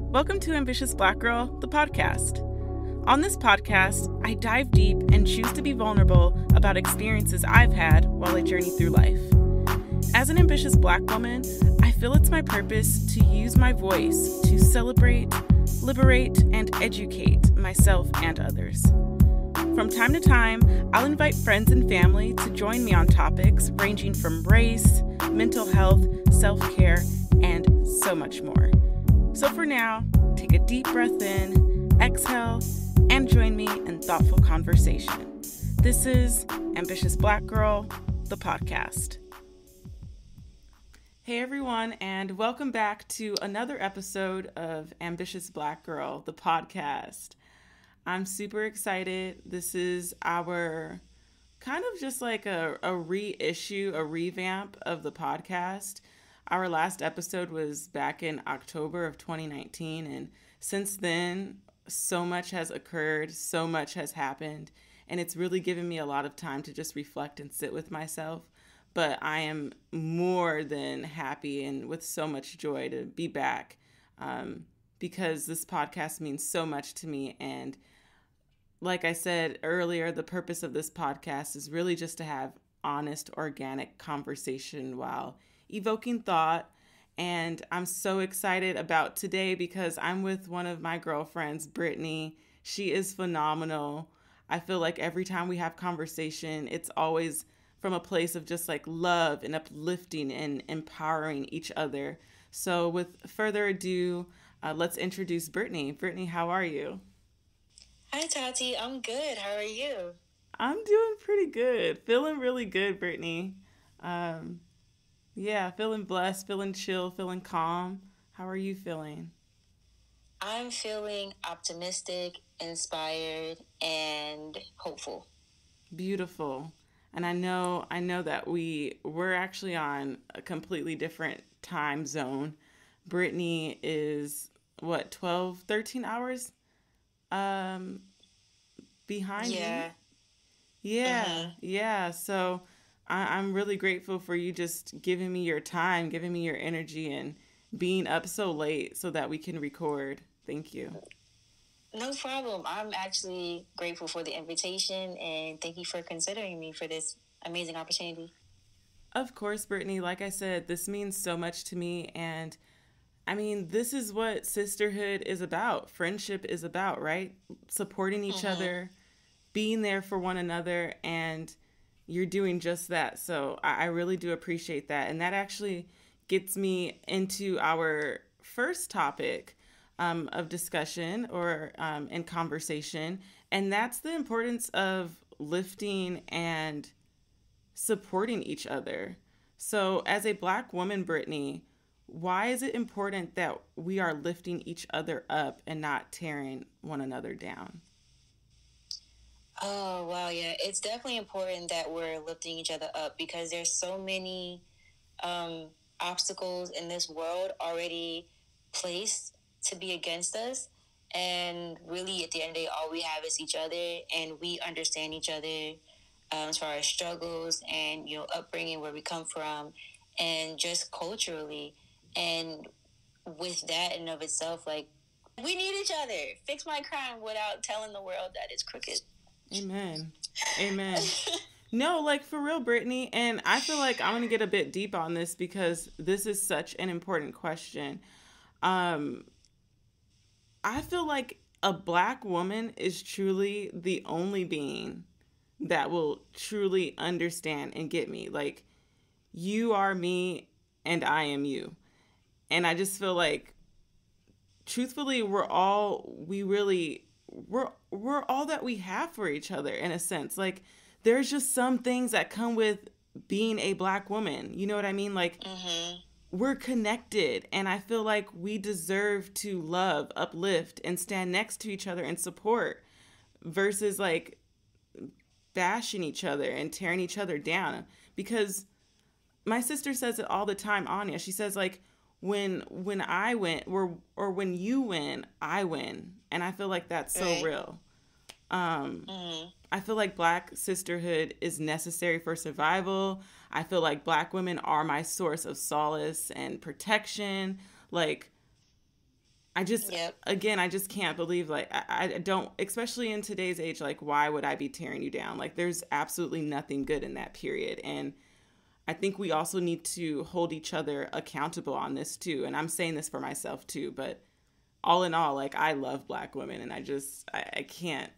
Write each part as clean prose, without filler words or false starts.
Welcome to Ambitious Black Girl, the podcast. On this podcast, I dive deep and choose to be vulnerable about experiences I've had while I journey through life. As an ambitious Black woman, I feel it's my purpose to use my voice to celebrate, liberate, and educate myself and others. From time to time, I'll invite friends and family to join me on topics ranging from race, mental health, self-care, and so much more. So for now, take a deep breath in, exhale, and join me in thoughtful conversation. This is Ambitious Black Girl, the podcast. Hey everyone, and welcome back to another episode of Ambitious Black Girl, the podcast. I'm super excited. This is our kind of just like a reissue, a revamp of the podcast. Our last episode was back in October of 2019, and since then, so much has occurred, so much has happened, and it's really given me a lot of time to just reflect and sit with myself. But I am more than happy and with so much joy to be back because this podcast means so much to me. And like I said earlier, the purpose of this podcast is really just to have honest, organic conversation while evoking thought. And I'm so excited about today because I'm with one of my girlfriends, Brittney. She is phenomenal. I feel like every time we have conversation, it's always from a place of just like love and uplifting and empowering each other. So with further ado, let's introduce Brittney. Brittney, how are you? Hi, Tati. I'm good. How are you? I'm doing pretty good. Feeling really good, Brittney. Yeah, feeling blessed, feeling chill, feeling calm. How are you feeling? I'm feeling optimistic, inspired, and hopeful. Beautiful. And I know that we're actually on a completely different time zone. Brittney is what, 12, 13 hours behind Yeah. me? Yeah. So I'm really grateful for you just giving me your time, giving me your energy, and being up so late so that we can record. Thank you. No problem. I'm actually grateful for the invitation, and thank you for considering me for this amazing opportunity. Of course, Brittney, like I said, this means so much to me. And I mean, this is what sisterhood is about. Friendship is about, right? Supporting each other, being there for one another, and you're doing just that. So I really do appreciate that. And that actually gets me into our first topic of discussion or in conversation. And that's the importance of lifting and supporting each other. So as a Black woman, Brittney, why is it important that we are lifting each other up and not tearing one another down? Oh, wow, yeah. It's definitely important that we're lifting each other up because there's so many obstacles in this world already placed to be against us. And really, at the end of the day, all we have is each other, and we understand each other as far as struggles and, upbringing, where we come from, and just culturally. And with that in and of itself, like, we need each other. Fix my crime without telling the world that it's crooked. Amen. No, like for real, Brittney. And I feel like I'm going to get a bit deep on this because this is such an important question. I feel like a Black woman is truly the only being that will truly understand and get me. Like, you are me and I am you. And I just feel like, truthfully, we're all that we have for each other in a sense. Like, there's just some things that come with being a Black woman. You know what I mean? Like, we're connected, and I feel like we deserve to love, uplift, and stand next to each other and support versus like bashing each other and tearing each other down. Because my sister says it all the time, Anya. She says, like, when I win or when you win, I win. And I feel like that's so real. I feel like Black sisterhood is necessary for survival. I feel like Black women are my source of solace and protection. Like, I just, Yep. again, I just can't believe, like, I don't, especially in today's age, like, why would I be tearing you down? Like, there's absolutely nothing good in that period. And I think we also need to hold each other accountable on this too. And I'm saying this for myself too, but all in all, like, I love Black women, and I can't,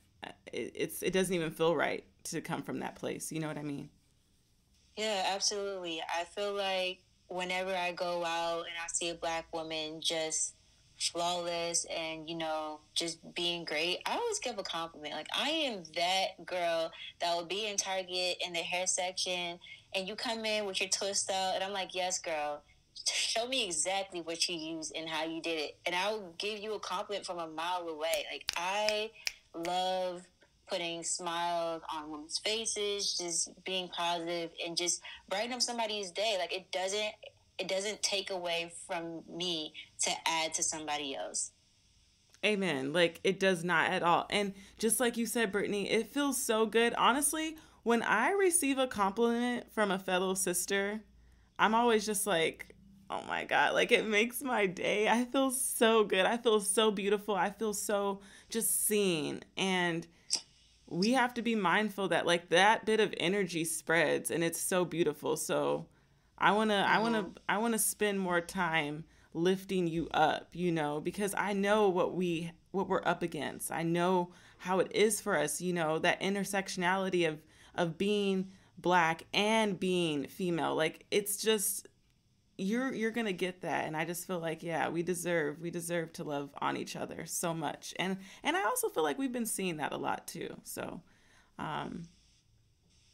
it doesn't even feel right to come from that place. You know what I mean? Yeah, absolutely. I feel like whenever I go out and I see a Black woman just flawless and, just being great, I always give a compliment. Like, I am that girl that will be in Target in the hair section, and you come in with your twist out, and I'm like, yes, girl. Show me exactly what you used and how you did it, and I'll give you a compliment from a mile away. Like, I love putting smiles on women's faces, just being positive and just brighten up somebody's day. Like, it doesn't take away from me to add to somebody else. Amen. Like, it does not at all. And just like you said, Brittany, it feels so good. Honestly, when I receive a compliment from a fellow sister, I'm always just like, oh my God, like, it makes my day. I feel so good. I feel so beautiful. I feel so just seen. And we have to be mindful that, like, that bit of energy spreads, and it's so beautiful. So I want to spend more time lifting you up, because I know what we're up against. I know how it is for us, that intersectionality of being Black and being female. Like, it's just, you're gonna get that. And I just feel like, yeah, we deserve to love on each other so much. And I also feel like we've been seeing that a lot too. So um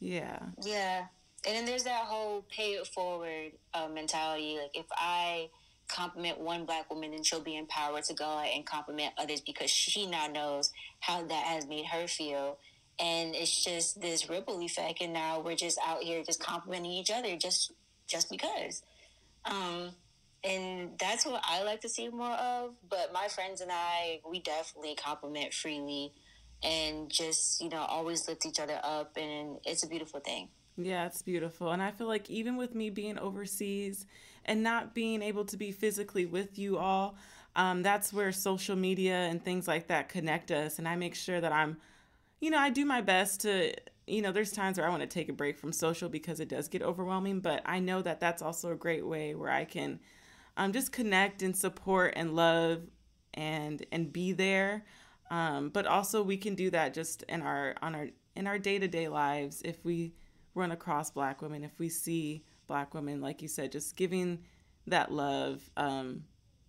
yeah. Yeah. And then there's that whole pay it forward mentality. Like, if I compliment one Black woman, then she'll be empowered to go out and compliment others because she now knows how that has made her feel. And it's just this ripple effect. And now we're just out here just complimenting each other just because. Um, and that's what I like to see more of. But my friends and I, we definitely compliment freely and just, always lift each other up. And it's a beautiful thing. Yeah, it's beautiful. And I feel like even with me being overseas and not being able to be physically with you all, that's where social media and things like that connect us. And I make sure that I do my best to, there's times where I want to take a break from social because it does get overwhelming. But I know that that's also a great way where I can just connect and support and love and be there. But also we can do that just in our day-to-day lives if we run across Black women, if we see Black women, like you said, just giving that love,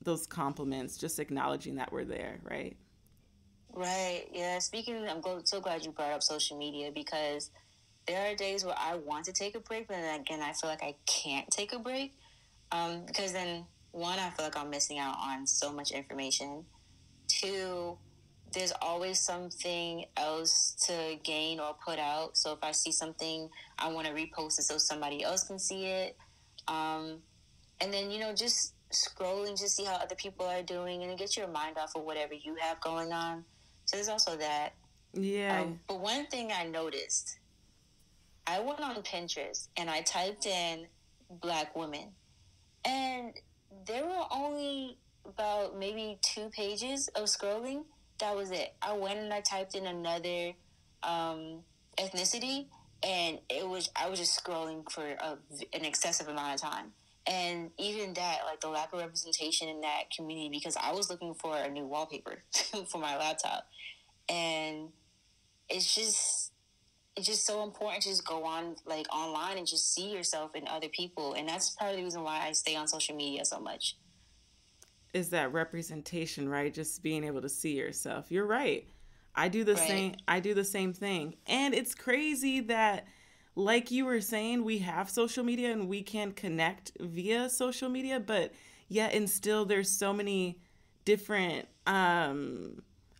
those compliments, just acknowledging that we're there, right? Right. Yeah. So glad you brought up social media because there are days where I want to take a break, but then again, I feel like I can't take a break. Because then, one, I feel like I'm missing out on so much information. Two, there's always something else to gain or put out. So if I see something, I want to repost it so somebody else can see it. And then, just scrolling to see how other people are doing and get your mind off of whatever you have going on. So there's also that. Yeah. But one thing I noticed, I went on Pinterest and I typed in Black women. And there were only about maybe 2 pages of scrolling. That was it. I went and I typed in another ethnicity, and I was just scrolling for an excessive amount of time. And even that, like the lack of representation in that community, because I was looking for a new wallpaper for my laptop, and it's just so important to just go on like online and just see yourself in other people, and that's part of the reason why I stay on social media so much. Is that representation, right? Just being able to see yourself. You're right. I do the same thing. And it's crazy that, like you were saying, we have social media and we can connect via social media, but yet and still there's so many different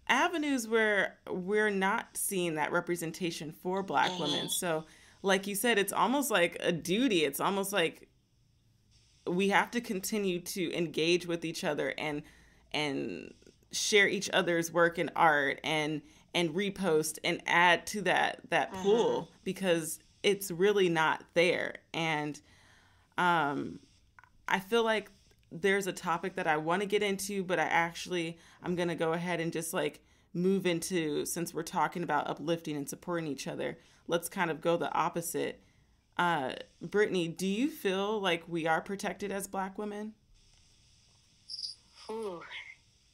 avenues where we're not seeing that representation for Black women. So like you said, it's almost like a duty. It's almost like we have to continue to engage with each other and share each other's work and art and repost and add to that pool because it's really not there. And I feel like there's a topic that I want to get into, but I'm going to go ahead and just like move into, since we're talking about uplifting and supporting each other, let's kind of go the opposite. Brittney, do you feel like we are protected as Black women? Ooh.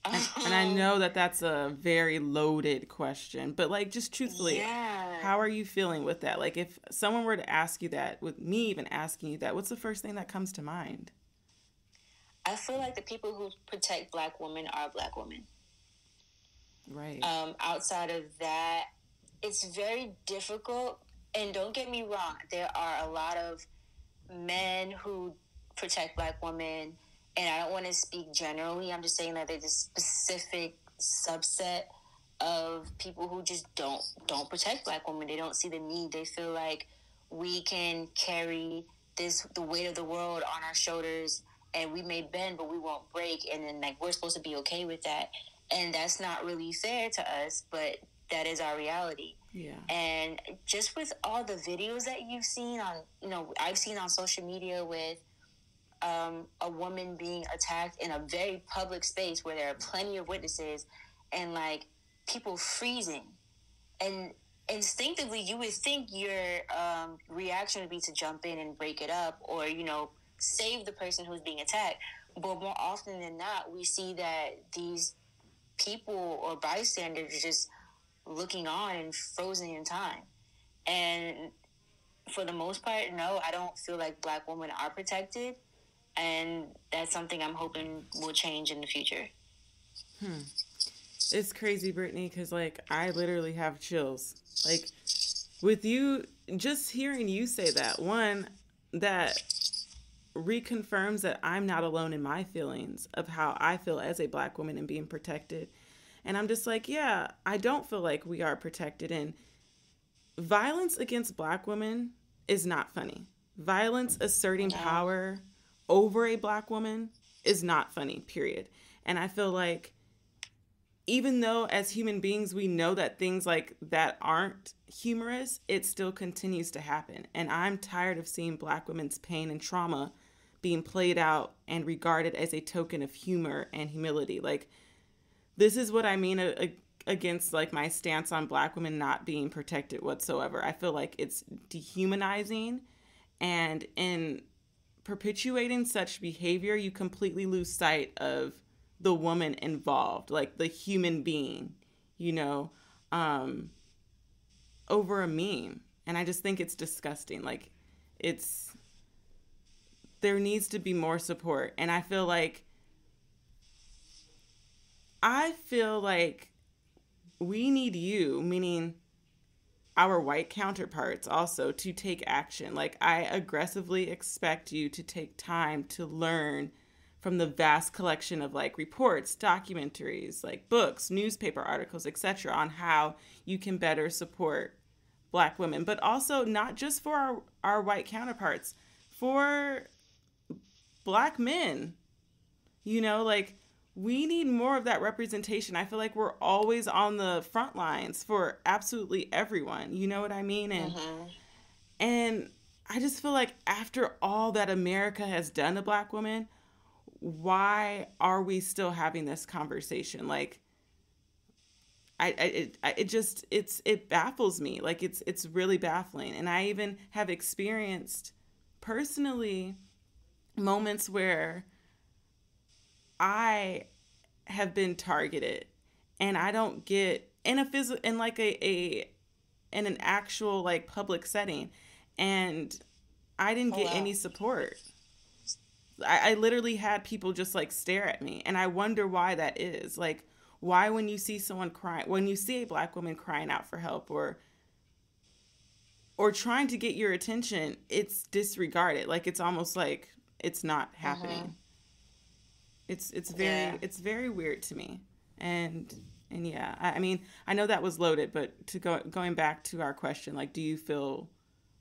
And I know that that's a very loaded question, but like just truthfully, Yeah. how are you feeling with that? Like if someone were to ask you that, with me even asking you that, what's the first thing that comes to mind? I feel like the people who protect Black women are Black women. Right. Outside of that, it's very difficult. And don't get me wrong, there are a lot of men who protect Black women, and I don't want to speak generally. I'm just saying that there's a specific subset of people who just don't protect Black women. They don't see the need. They feel like we can carry the weight of the world on our shoulders, and we may bend, but we won't break. And then like we're supposed to be okay with that, and that's not really fair to us. But that is our reality. Yeah. And just with all the videos that you've seen I've seen on social media with a woman being attacked in a very public space where there are plenty of witnesses and like people freezing, and instinctively you would think your reaction would be to jump in and break it up or save the person who's being attacked. But more often than not, we see that these people or bystanders are just looking on and frozen in time. And for the most part, no, I don't feel like Black women are protected. And that's something I'm hoping will change in the future. It's crazy, Brittney, because like I literally have chills. Like with you, just hearing you say that, one, that reconfirms that I'm not alone in my feelings of how I feel as a Black woman and being protected. And I'm just like, yeah, I don't feel like we are protected. And violence against Black women is not funny. Violence asserting power over a Black woman is not funny, period. And I feel like even though as human beings we know that things like that aren't humorous, it still continues to happen. And I'm tired of seeing Black women's pain and trauma being played out and regarded as a token of humor and humility. Like, this is what I mean against like my stance on Black women not being protected whatsoever. I feel like it's dehumanizing, and in perpetuating such behavior, you completely lose sight of the woman involved, like the human being, over a meme. And I just think it's disgusting. Like there needs to be more support. And I feel like we need you, meaning our white counterparts, also to take action. Like, I aggressively expect you to take time to learn from the vast collection of like reports, documentaries, like books, newspaper articles, etc., on how you can better support Black women, but also not just for our white counterparts, for Black men. Like, we need more of that representation. I feel like we're always on the front lines for absolutely everyone. You know what I mean? And I just feel like after all that America has done to Black women, why are we still having this conversation? Like, it baffles me. Like, it's really baffling. And I even have experienced personally moments where I have been targeted and I don't get in an actual like public setting, and I didn't get any support. I literally had people just like stare at me, and I wonder why that is. Like, why when you see someone crying, when you see a Black woman crying out for help or trying to get your attention, it's disregarded. Like, it's almost like it's not happening. It's very weird to me. And yeah, I mean, I know that was loaded, but going back to our question, like, do you feel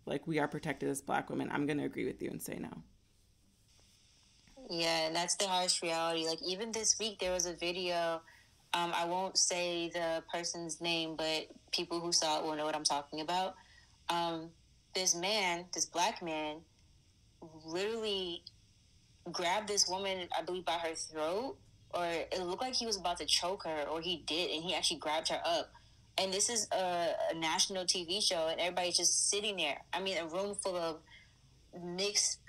like we are protected as Black women? I'm going to agree with you and say no. Yeah, and that's the harsh reality. Like, even this week, there was a video. I won't say the person's name, but people who saw it will know what I'm talking about. This Black man, literally grabbed this woman, I believe, by her throat, or it looked like he was about to choke her, or he did, and he actually grabbed her up. And this is a national TV show, and everybody's just sitting there. I mean, a room full of mixed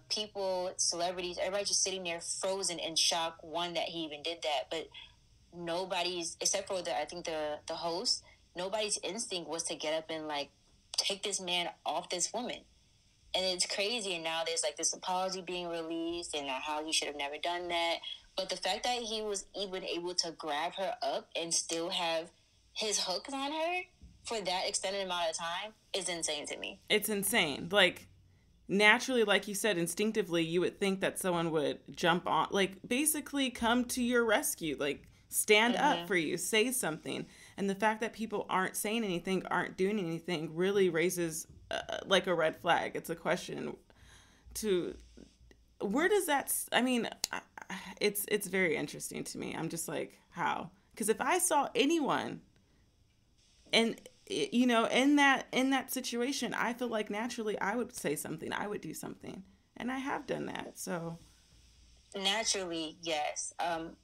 people, celebrities, everybody just sitting there frozen in shock, one, that he even did that. But nobody's, except for I think the host, nobody's instinct was to get up and like take this man off this woman. And it's crazy. And now there's like this apology being released and how he should have never done that. But the fact that he was even able to grab her up and still have his hooks on her for that extended amount of time is insane to me. It's insane. Like, naturally, like you said, instinctively, you would think that someone would jump on, like, basically come to your rescue, like, stand up for you, say something. And the fact that people aren't saying anything, aren't doing anything, really raises like a red flag. It's a question to where does that, I mean, it's very interesting to me. I'm just like, how? Because if I saw anyone and, you know, in that situation, I feel like naturally I would say something, I would do something, and I have done that. So naturally, yes.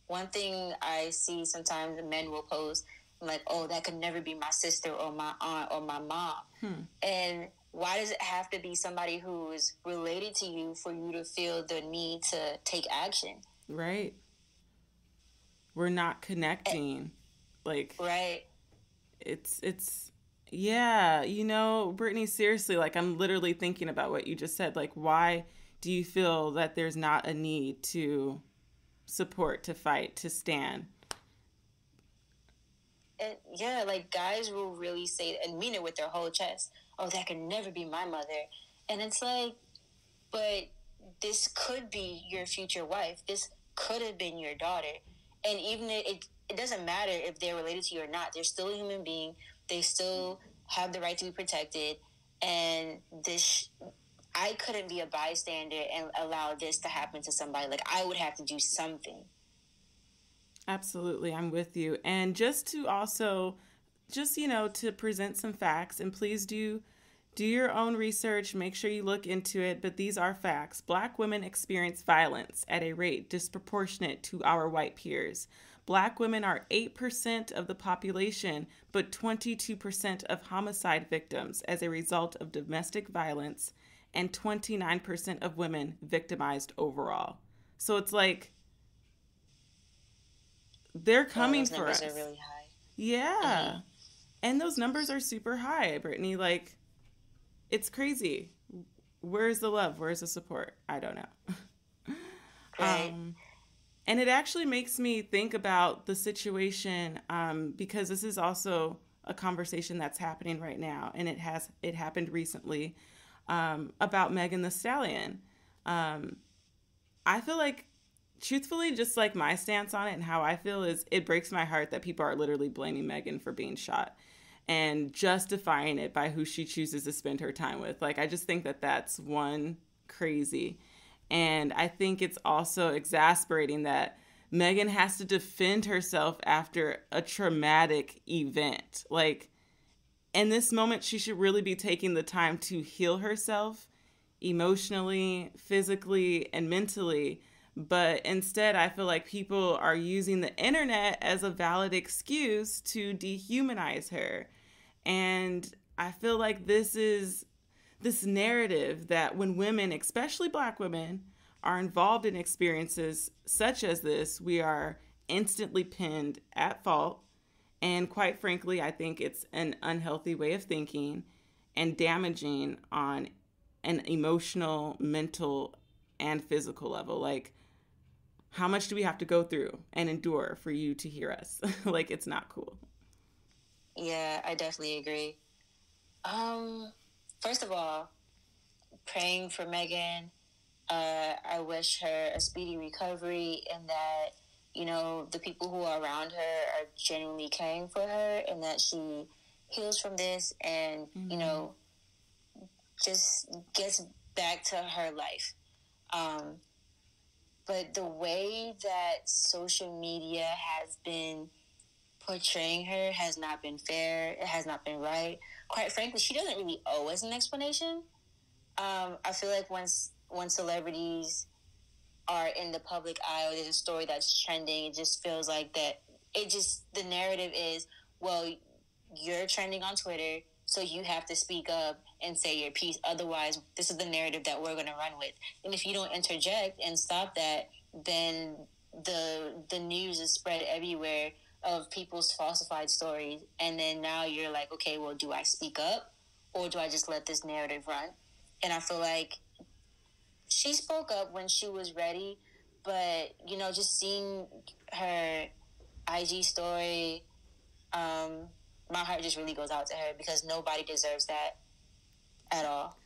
One thing I see sometimes men will post like, oh, that could never be my sister or my aunt or my mom. And why does it have to be somebody who is related to you for you to feel the need to take action? Right. We're not connecting. Like, right. It's yeah, you know, Brittney, seriously, like, I'm literally thinking about what you just said. Like, why do you feel that there's not a need to support, to fight, to stand? And yeah, like, guys will really say and mean it with their whole chest. Oh, that could never be my mother. And it's like, but this could be your future wife. This could have been your daughter. And even it doesn't matter if they're related to you or not. They're still a human being. They still have the right to be protected. And I couldn't be a bystander and allow this to happen to somebody. Like, I would have to do something. Absolutely, I'm with you. And just to also, just, you know, to present some facts, and please do your own research, make sure you look into it, but these are facts. Black women experience violence at a rate disproportionate to our white peers. Black women are 8% of the population, but 22% of homicide victims as a result of domestic violence, and 29% of women victimized overall. So it's like, they're coming for us. Those numbers are really high. Yeah. And those numbers are super high, Brittney. Like, it's crazy. Where's the love? Where's the support? I don't know. Right. And it actually makes me think about the situation, because this is also a conversation that's happening right now, and it happened recently, about Megan Thee Stallion. I feel like, truthfully, just like my stance on it and how I feel is, it breaks my heart that people are literally blaming Megan for being shot and justifying it by who she chooses to spend her time with. Like, I just think that that's one, crazy. And I think it's also exasperating that Megan has to defend herself after a traumatic event. Like, in this moment, she should really be taking the time to heal herself emotionally, physically, and mentally. But instead, I feel like people are using the internet as a valid excuse to dehumanize her. And I feel like this narrative that when women, especially Black women, are involved in experiences such as this, we are instantly pinned at fault. And quite frankly, I think it's an unhealthy way of thinking and damaging on an emotional, mental, and physical level. Like, how much do we have to go through and endure for you to hear us? Like, it's not cool. Yeah, I definitely agree. First of all, praying for Megan. I wish her a speedy recovery, and that, you know, the people who are around her are genuinely caring for her, and that she heals from this and, you know, just gets back to her life. But the way that social media has been portraying her has not been fair. It has not been right. Quite frankly, she doesn't really owe us an explanation. I feel like when celebrities are in the public eye, or there's a story that's trending, it just feels like that. The narrative is, well, you're trending on Twitter, so you have to speak up and say your piece. Otherwise, this is the narrative that we're going to run with. And if you don't interject and stop that, then the news is spread everywhere of people's falsified stories. And then now you're like, okay, well, do I speak up or do I just let this narrative run? And I feel like she spoke up when she was ready, but, just seeing her IG story, my heart just really goes out to her because nobody deserves that at all.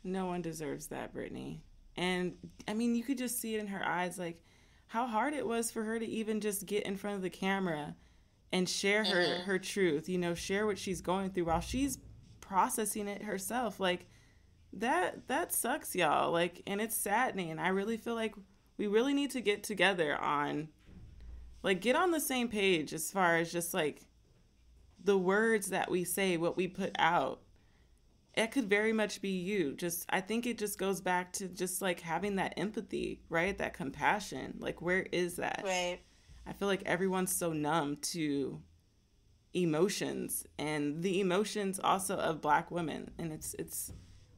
No one deserves that, Brittney. And I mean, you could just see it in her eyes, like how hard it was for her to even just get in front of the camera and share her truth, share what she's going through while she's processing it herself. Like that sucks, y'all. Like, and it's saddening. And I really feel like we really need to get together on, like, get on the same page as far as just like the words that we say, what we put out. It could very much be you. I think it just goes back to just like having that empathy, right? That compassion. Like, where is that? Right. I feel like everyone's so numb to emotions, and the emotions also of Black women. And it's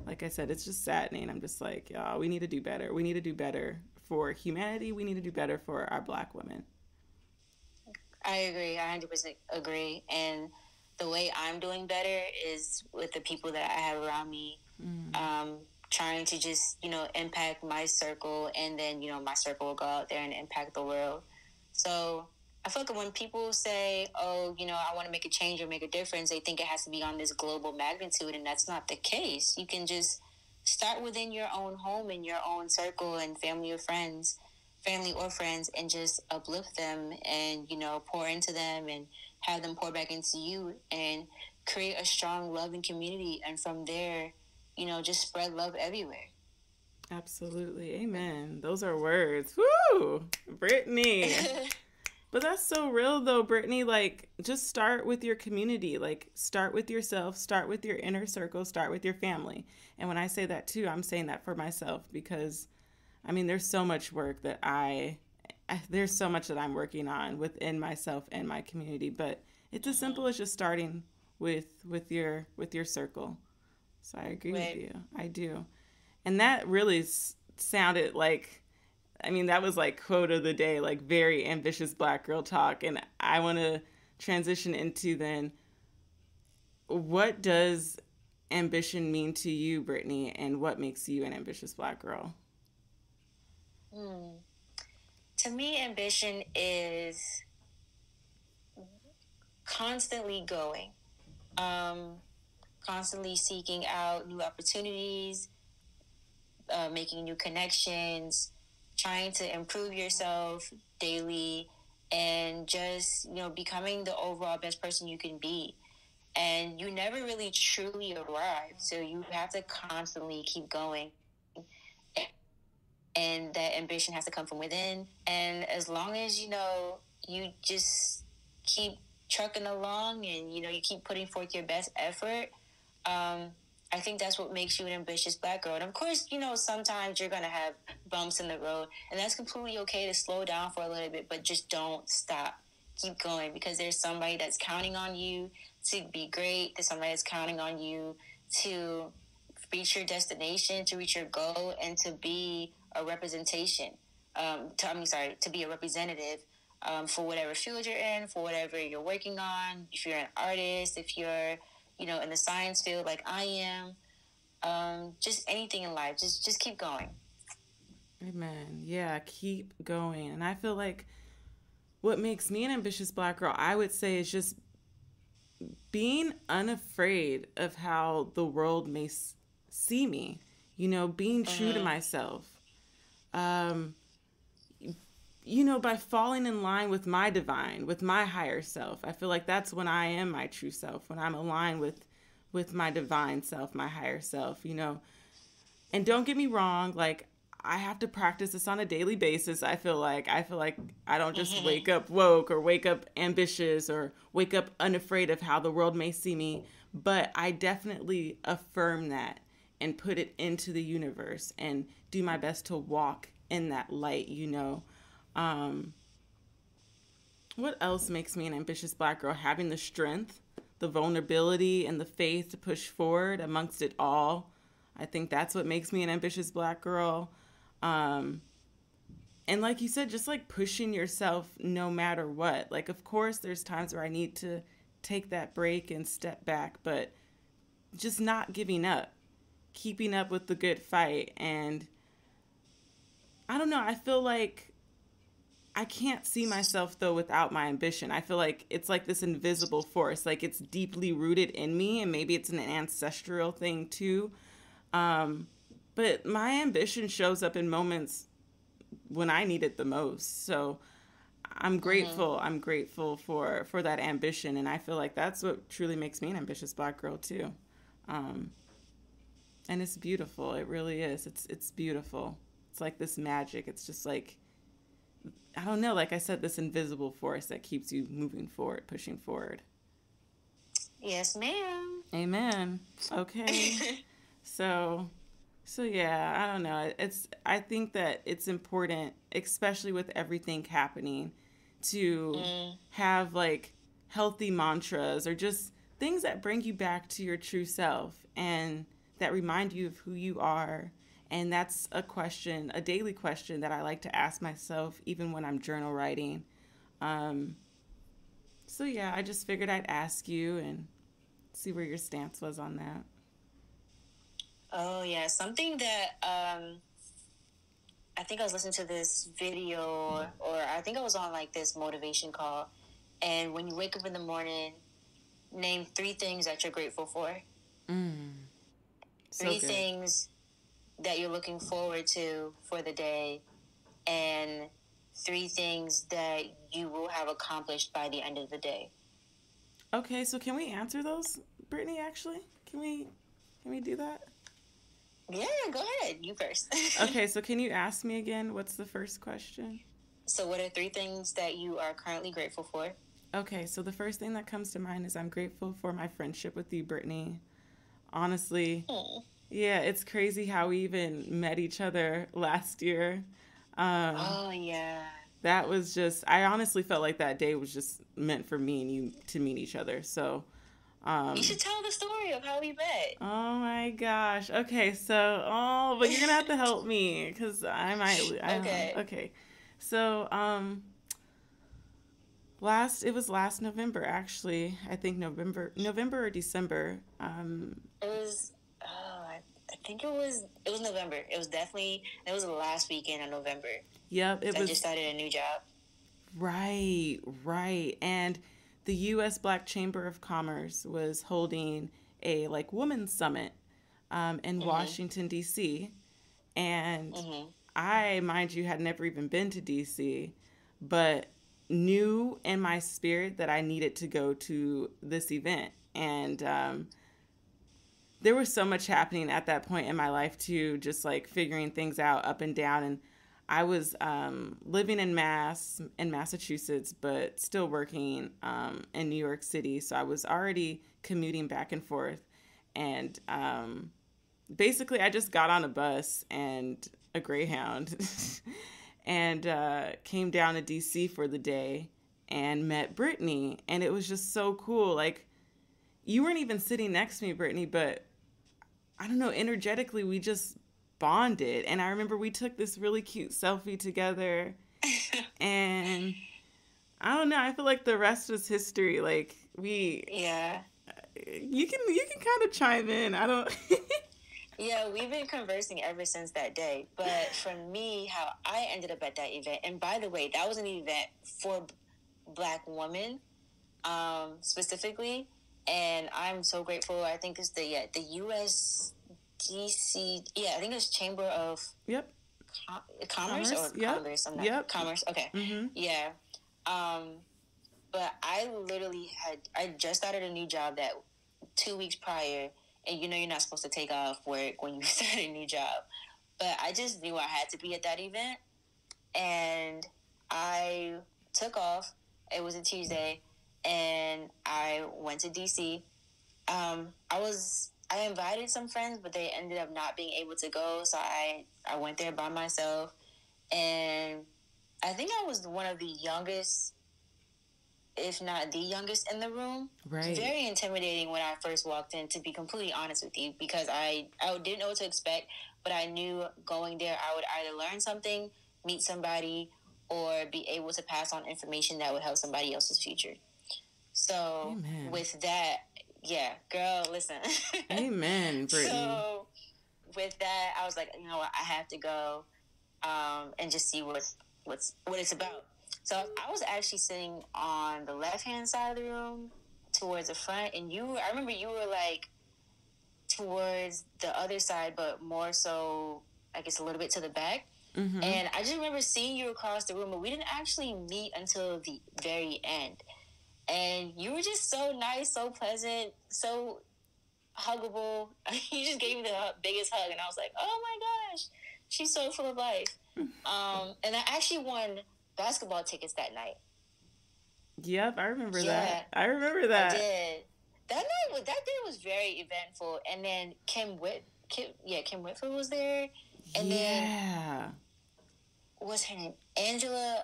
like I said, it's just saddening. I'm just like, y'all, we need to do better. We need to do better for humanity. We need to do better for our Black women. I agree. I 100% agree. And the way I'm doing better is with the people that I have around me, trying to just, impact my circle, and then, my circle will go out there and impact the world. So I feel like when people say, oh, I want to make a change or make a difference, they think it has to be on this global magnitude, and that's not the case. You can just start within your own home, in your own circle and family or friends, and just uplift them and, pour into them and have them pour back into you and create a strong loving community. And from there, just spread love everywhere. Absolutely. Amen. Those are words. Woo! Brittney. But that's so real though, Brittney. Like, just start with your community. Like, start with yourself, start with your inner circle, start with your family. And when I say that too, I'm saying that for myself because, I mean, there's so much work that there's so much that I'm working on within myself and my community, but it's as simple as just starting with your circle. So I agree with you. I do. And that really sounded like, I mean, that was like quote of the day, like very ambitious Black girl talk. And I want to transition into then, what does ambition mean to you, Brittney, and what makes you an ambitious Black girl? To me, ambition is constantly going, constantly seeking out new opportunities, making new connections, trying to improve yourself daily, and just, becoming the overall best person you can be. And you never really truly arrive, so you have to constantly keep going. And that ambition has to come from within. And as long as, you just keep trucking along and, you keep putting forth your best effort, I think that's what makes you an ambitious Black girl. And of course, sometimes you're going to have bumps in the road, and that's completely okay to slow down for a little bit, but just don't stop. Keep going, because there's somebody that's counting on you to be great. There's somebody that's counting on you to reach your destination, to reach your goal, and to be a representation. To be a representative for whatever field you're in, for whatever you're working on. If you're an artist, if you're, in the science field like I am, just anything in life, just keep going. Amen. Yeah, keep going. And I feel like what makes me an ambitious Black girl, I would say, is just being unafraid of how the world may see me, being true to myself. By falling in line with my divine, with my higher self. I feel like that's when I am my true self, when I'm aligned with my divine self, my higher self, And don't get me wrong, like, I have to practice this on a daily basis. I feel like I don't just wake up woke or wake up ambitious or wake up unafraid of how the world may see me, but I definitely affirm that and put it into the universe and do my best to walk in that light, you know. Um, what else makes me an ambitious Black girl? Having the strength, the vulnerability, and the faith to push forward amongst it all. I think that's what makes me an ambitious Black girl. Um, and like you said, just like pushing yourself no matter what. Like, of course, there's times where I need to take that break and step back, but just not giving up, keeping up with the good fight. And I don't know, I feel like I can't see myself though without my ambition. I feel like it's like this invisible force, like it's deeply rooted in me, and maybe it's an ancestral thing too. Um, but my ambition shows up in moments when I need it the most. So I'm Mm-hmm. grateful. I'm grateful for that ambition, and I feel like that's what truly makes me an ambitious Black girl too. Um, and it's beautiful. It really is. It's beautiful. It's like this magic. It's just like, I don't know. Like I said, this invisible force that keeps you moving forward, pushing forward. Yes, ma'am. Amen. Okay. So So yeah, I don't know. I think that it's important, especially with everything happening, to Mm, have like healthy mantras or just things that bring you back to your true self and that remind you of who you are. And that's a question, a daily question that I like to ask myself even when I'm journal writing. Um, so yeah, I just figured I'd ask you and see where your stance was on that. oh yeah, something that I think I was listening to this video, or I think I was on like this motivation call. And when you wake up in the morning, name three things that you're grateful for. Mm, so Three good. things that you're looking forward to for the day, and three things that you will have accomplished by the end of the day. Okay, so can we answer those, Brittany? Actually, can we do that? Yeah, go ahead. You first. Okay, so can you ask me again? What's the first question? So, what are three things that you are currently grateful for? Okay, so the first thing that comes to mind is I'm grateful for my friendship with you, Brittany. Honestly, Hmm. yeah, it's crazy how we even met each other last year. Um, Oh, yeah. that was just, I honestly felt like that day was just meant for me and you to meet each other. So, You um, should tell the story of how we met. oh my gosh. Okay, so but you're gonna have to help me because I might. Okay. Okay, so it was last November actually. I think November or December. It was, I think it was November. It was the last weekend of November. Yep, it Because I just was started a new job. right, right, and the U.S. Black Chamber of Commerce was holding a like women's summit in Mm-hmm. Washington D.C. And Mm-hmm. I, mind you, had never even been to DC, but knew in my spirit that I needed to go to this event. And there was so much happening at that point in my life, too, just like figuring things out up and down. And I was living in Massachusetts, but still working in New York City. So I was already commuting back and forth. And basically I just got on a bus and a Greyhound and came down to DC for the day and met Brittany. And it was just so cool. Like, you weren't even sitting next to me, Brittany, but I don't know, energetically, we just bonded. And I remember we took this really cute selfie together. And I don't know, I feel like the rest was history. Like, Yeah. you can kind of chime in. I don't. Yeah, we've been conversing ever since that day. But for me, how I ended up at that event, and by the way, that was an event for Black women specifically, and I'm so grateful. I think it's the USDC. Yeah, I think it's Chamber of Yep. Commerce or Commerce. Yep. Congress. I'm not Yep. Commerce. Okay, Mm-hmm. yeah. Um, but I literally I just started a new job that 2 weeks prior, and you know you're not supposed to take off work when you start a new job. But I just knew I had to be at that event, and I took off. It was a Tuesday, and I went to DC. I invited some friends, but they ended up not being able to go, so I went there by myself, And I think I was one of the youngest, if not the youngest in the room. Right. It's very intimidating when I first walked in, to be completely honest with you, because I didn't know what to expect, but I knew going there I would either learn something, meet somebody, or be able to pass on information that would help somebody else's future. So Amen. with that, yeah, girl, listen. Amen, Brittney. So with that, I was like, you know what, I have to go and just see what it's about. So I was actually sitting on the left-hand side of the room towards the front, and I remember you were like towards the other side, but more so, I guess, a little bit to the back. Mm-hmm. And I just remember seeing you across the room, but we didn't actually meet until the very end. And you were just so nice, so pleasant, so huggable. You just gave me the biggest hug, and I was like, oh my gosh, she's so full of life. And I actually won basketball tickets that night. Yep, I remember that. I remember that. I did. That day was very eventful. And then Kim Whitfield was there. And then what's her name? Angela.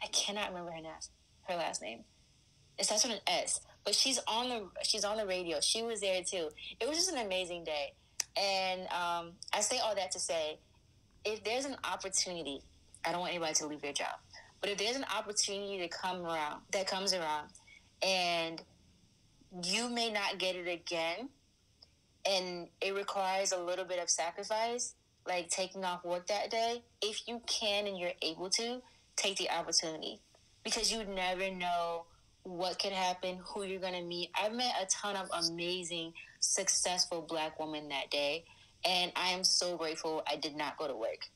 I cannot remember her last name. It starts with an S. But she's on the radio. She was there too. It was just an amazing day. And I say all that to say, if there's an opportunity, I don't want anybody to leave their job, but if there's an opportunity that comes around, and you may not get it again, and it requires a little bit of sacrifice, like taking off work that day, if you can and you're able to, take the opportunity, because you never know what could happen, who you're going to meet. I've met a ton of amazing, successful Black women that day, and I am so grateful I did not go to work.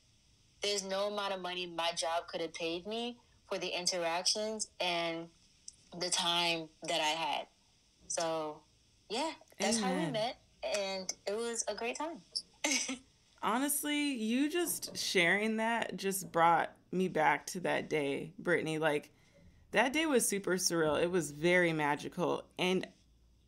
There's no amount of money my job could have paid me for the interactions and the time that I had. So, yeah, that's how we met, and it was a great time. Honestly, you just sharing that just brought me back to that day, Brittney. Like, that day was super surreal. It was very magical. And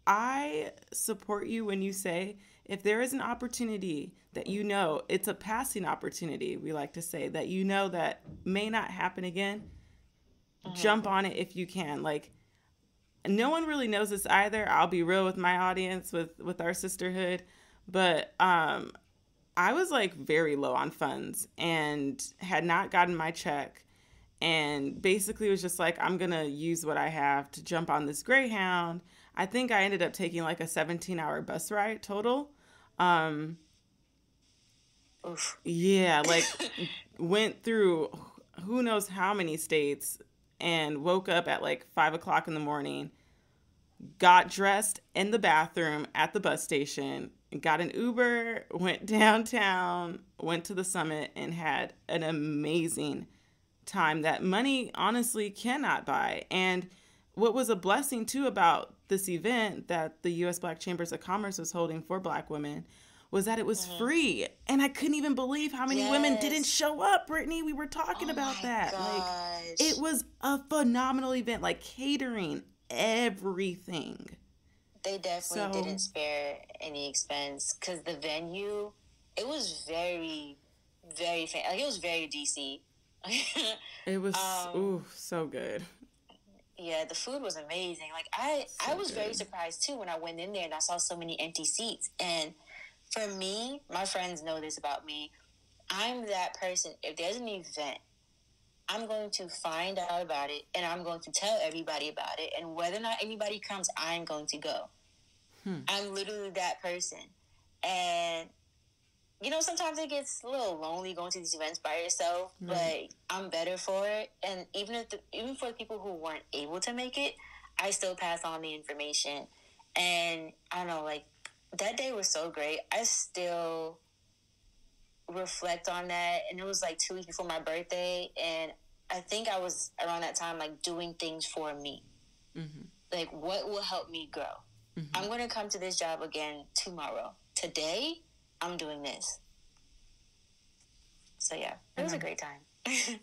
I support you when you say, if there is an opportunity that you know, it's a passing opportunity, we like to say, that you know that may not happen again, jump on it if you can. Like, no one really knows this either. I'll be real with my audience, with our sisterhood. But I was like very low on funds and had not gotten my check. And basically was just like, I'm going to use what I have to jump on this Greyhound. I think I ended up taking like a 17-hour bus ride total. Oof. Yeah, like went through who knows how many states and woke up at like 5 o'clock in the morning, got dressed in the bathroom at the bus station, got an Uber, went downtown, went to the summit, and had an amazing time that money honestly cannot buy. And what was a blessing too about this event that the U.S. Black Chambers of Commerce was holding for Black women was that it was free. And I couldn't even believe how many women didn't show up, Brittney. We were talking about that. Gosh. Like, it was a phenomenal event, like catering, everything. They definitely didn't spare any expense, because the venue, it was very, very famous. Like, it was very DC. It was so good. Yeah, the food was amazing. Like, I was very surprised too when I went in there and I saw so many empty seats. And for me, my friends know this about me, I'm that person. If there's an event, I'm going to find out about it and I'm going to tell everybody about it. And whether or not anybody comes, I'm going to go. I'm literally that person. And you know, sometimes it gets a little lonely going to these events by yourself, but I'm better for it. And even for the people who weren't able to make it, I still pass on the information. And I don't know, like, that day was so great. I still reflect on that. And it was like 2 weeks before my birthday. And I think I was around that time, like, doing things for me. Like, what will help me grow? I'm going to come to this job again tomorrow. Today, I'm doing this. So yeah, it was a great time.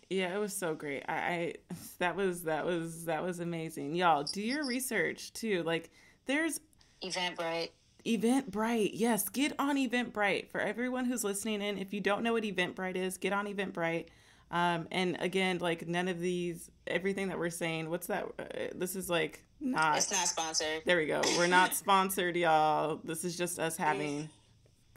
Yeah, it was so great. That was amazing. Y'all, do your research too. Like, there's Eventbrite. Eventbrite. Yes, get on Eventbrite. For everyone who's listening in, if you don't know what Eventbrite is, get on Eventbrite. And again, like none of these, everything that we're saying, what's that? This is like not, It's not sponsored. there we go. We're not sponsored, y'all. This is just us having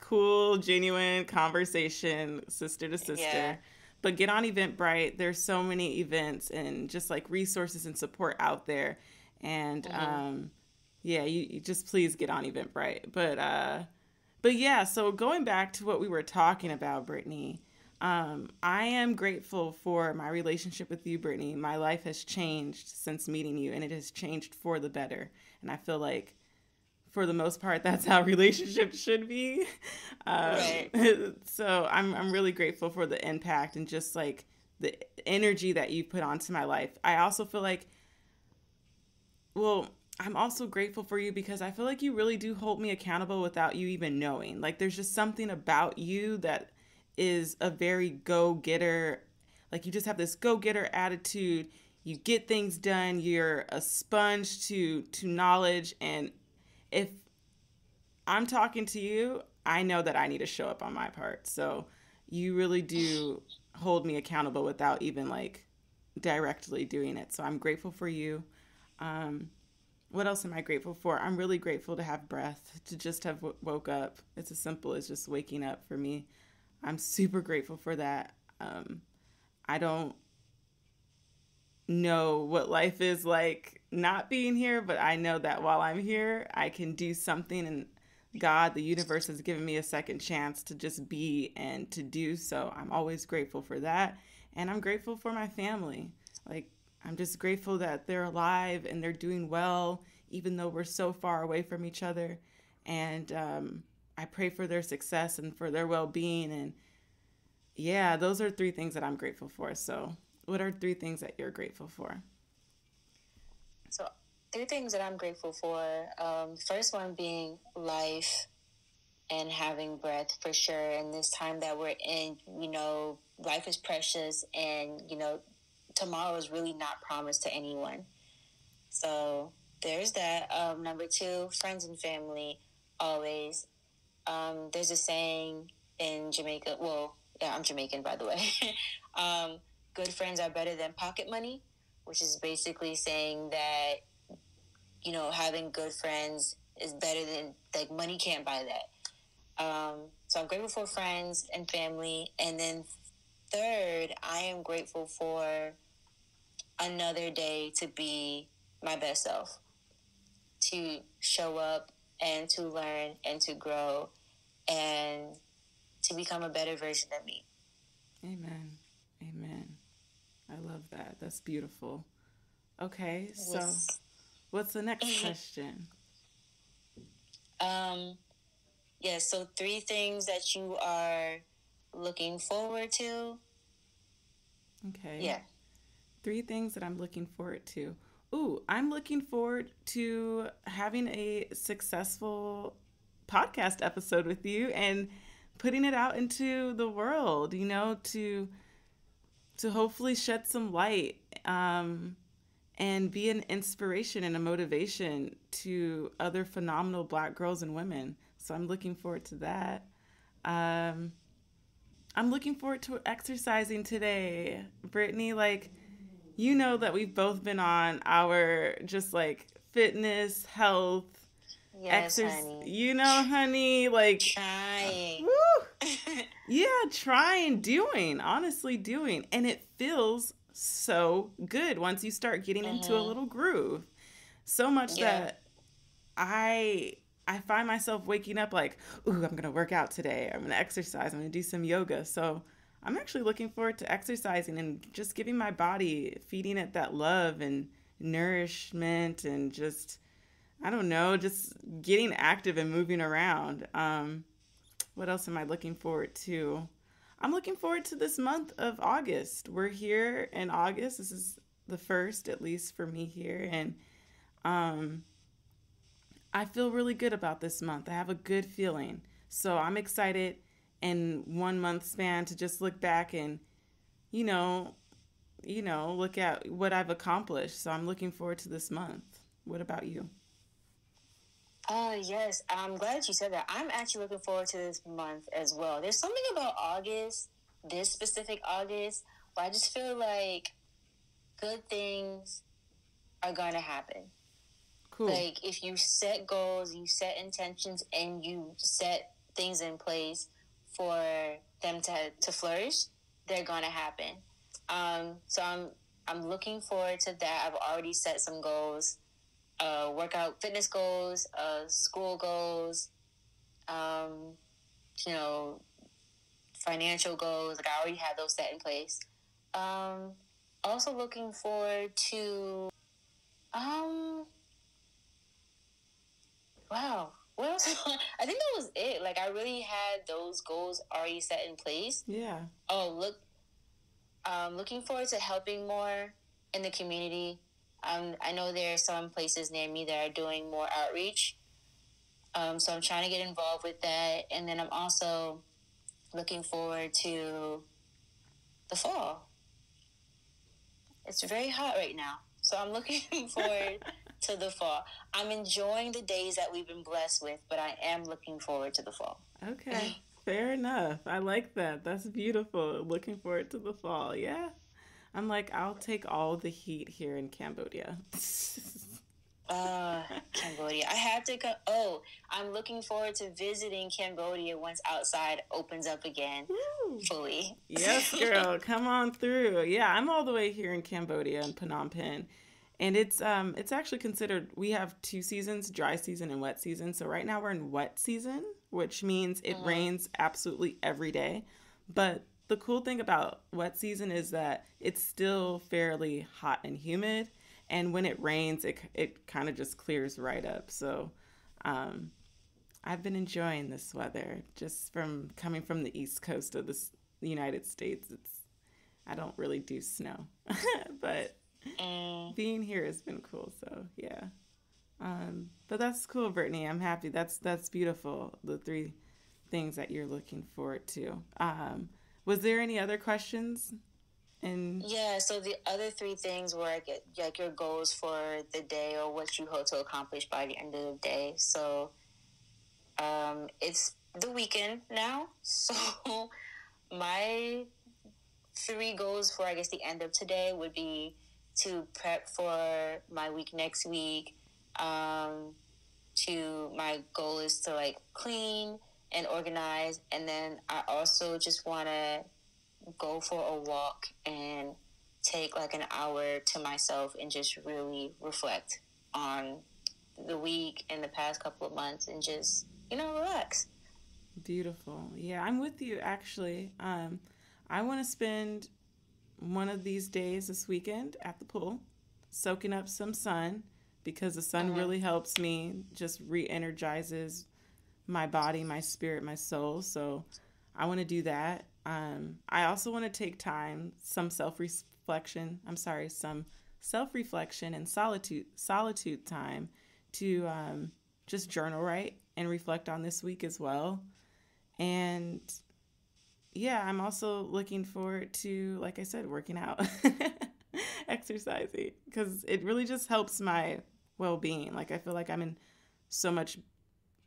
cool, genuine conversation, sister to sister. Yeah. But get on Eventbrite. There's so many events and just like resources and support out there. And yeah, you just please get on Eventbrite. But yeah, so going back to what we were talking about, Brittney, I am grateful for my relationship with you, Brittney. My life has changed since meeting you, and it has changed for the better. And I feel like, for the most part, that's how relationships should be. Right. So I'm really grateful for the impact and just like the energy that you put onto my life. I also feel like, well, I'm also grateful for you because I feel like you really do hold me accountable without you even knowing. Like there's just something about you that is a very go-getter. Like you just have this go-getter attitude. You get things done. You're a sponge to knowledge. And if I'm talking to you, I know that I need to show up on my part. So you really do hold me accountable without even like directly doing it. So I'm grateful for you. What else am I grateful for? I'm really grateful to have breath, to just have woke up. It's as simple as just waking up for me. I'm super grateful for that. I don't know what life is like not being here, but I know that while I'm here, I can do something, and God, the universe, has given me a second chance to just be and to do so. I'm always grateful for that. And I'm grateful for my family. Like, I'm just grateful that they're alive and they're doing well, even though we're so far away from each other. And I pray for their success and for their well-being. And yeah, those are three things that I'm grateful for. So what are three things that you're grateful for? So, three things that I'm grateful for. First one being life and having breath, for sure. And this time that we're in, life is precious, and, tomorrow is really not promised to anyone. So there's that. Number two, friends and family, always. There's a saying in Jamaica. Well, yeah, I'm Jamaican, by the way. Good friends are better than pocket money, which is basically saying that, having good friends is better than, like, money can't buy that. So I'm grateful for friends and family. And then third, I am grateful for another day to be my best self, to show up and to learn and to grow and to become a better version of me. Amen. Amen. I love that. That's beautiful. Okay, so what's the next question? So 3 things that you are looking forward to. Okay. Yeah. 3 things that I'm looking forward to. Ooh, I'm looking forward to having a successful podcast episode with you and putting it out into the world, to hopefully shed some light and be an inspiration and a motivation to other phenomenal Black girls and women. So I'm looking forward to that. I'm looking forward to exercising today. Brittney, like, you know that we've both been on our just like fitness, health, Honey. Honey, like Trying. Woo! Yeah, honestly doing. And it feels so good once you start getting into a little groove. So much that I find myself waking up like, ooh, I'm going to work out today. I'm going to exercise. I'm going to do some yoga. So I'm actually looking forward to exercising and just giving my body, feeding it that love and nourishment and just, I don't know, just getting active and moving around. What else am I looking forward to? I'm looking forward to this month of August. We're here in August. This is the first, at least for me here. And I feel really good about this month. I have a good feeling. So I'm excited in 1 month span to just look back and, look at what I've accomplished. So I'm looking forward to this month. What about you? Yes, I'm glad you said that. I'm actually looking forward to this month as well. There's something about August, this specific August, where I just feel like good things are going to happen. Cool. Like, if you set goals, you set intentions, and you set things in place for them to flourish, they're going to happen. So I'm looking forward to that. I've already set some goals, workout, fitness goals, school goals, um, you know, financial goals. Like, I already had those set in place. Also looking forward to, um, wow. What else? I think that was it. Like, I really had those goals already set in place. Yeah. Looking forward to helping more in the community. I know there are some places near me that are doing more outreach. So I'm trying to get involved with that. And then I'm also looking forward to the fall. It's very hot right now. So I'm looking forward to the fall. I'm enjoying the days that we've been blessed with, but I am looking forward to the fall. Okay. Fair enough. I like that. That's beautiful. Looking forward to the fall. Yeah. I'm like, I'll take all the heat here in Cambodia. Cambodia. I have to come. Oh, I'm looking forward to visiting Cambodia once outside opens up again fully. Yes, girl. Come on through. Yeah, I'm all the way here in Cambodia in Phnom Penh. And it's actually considered we have two seasons, dry season and wet season. So right now we're in wet season, which means it rains absolutely every day. But the cool thing about wet season is that it's still fairly hot and humid, and when it rains, it kind of just clears right up. So um, I've been enjoying this weather just from coming from the east coast of the United States. I don't really do snow, but being here has been cool. So yeah, but that's cool, Brittney. I'm happy. That's beautiful. The three things that you're looking forward to. Was there any other questions? And Yeah, so the other three things were like your goals for the day or what you hope to accomplish by the end of the day. So it's the weekend now. So my three goals for, I guess, the end of today would be to prep for my week next week. To my goal is to like clean and organize, and then I also just want to go for a walk and take like an hour to myself and just really reflect on the week and the past couple of months and just, relax. beautiful. Yeah, I'm with you actually. I want to spend one of these days this weekend at the pool, soaking up some sun because the sun really helps me, just re-energizes my body, my spirit, my soul. So I want to do that. I also want to take time, some self-reflection. Some self-reflection and solitude time to just journal write and reflect on this week as well. And yeah, I'm also looking forward to, like I said, working out, exercising, because it really just helps my well-being. Like I feel like I'm in so much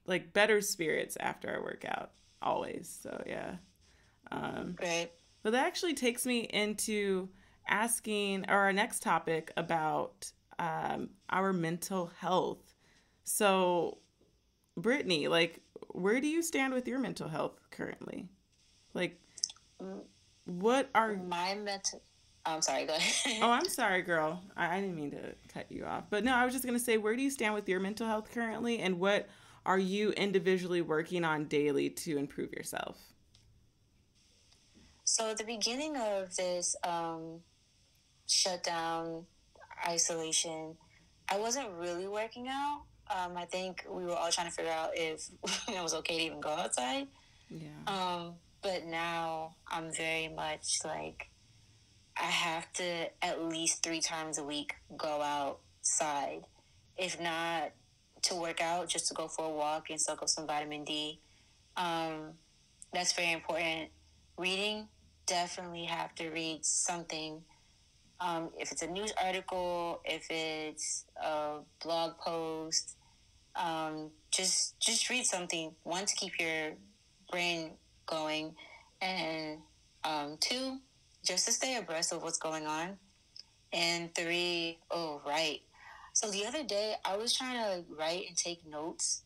like better spirits after I work out always. So yeah. Right. But that actually takes me into asking or our next topic about our mental health. So, Brittney, like, where do you stand with your mental health currently? Like, what are My mental. I'm sorry, go ahead. Oh, I'm sorry, girl. I didn't mean to cut you off. But no, I was just going to say, where do you stand with your mental health currently? And what are you individually working on daily to improve yourself? So at the beginning of this shutdown, isolation, I wasn't really working out. I think we were all trying to figure out if it was okay to even go outside. Yeah. But now I'm very much like I have to at least 3 times a week go outside. If not to work out, just to go for a walk and soak up some vitamin D. That's very important. Reading, definitely have to read something. If it's a news article, if it's a blog post, Just read something. One, to keep your brain going, and two, just to stay abreast of what's going on, and three, oh right. So the other day, I was trying to write and take notes,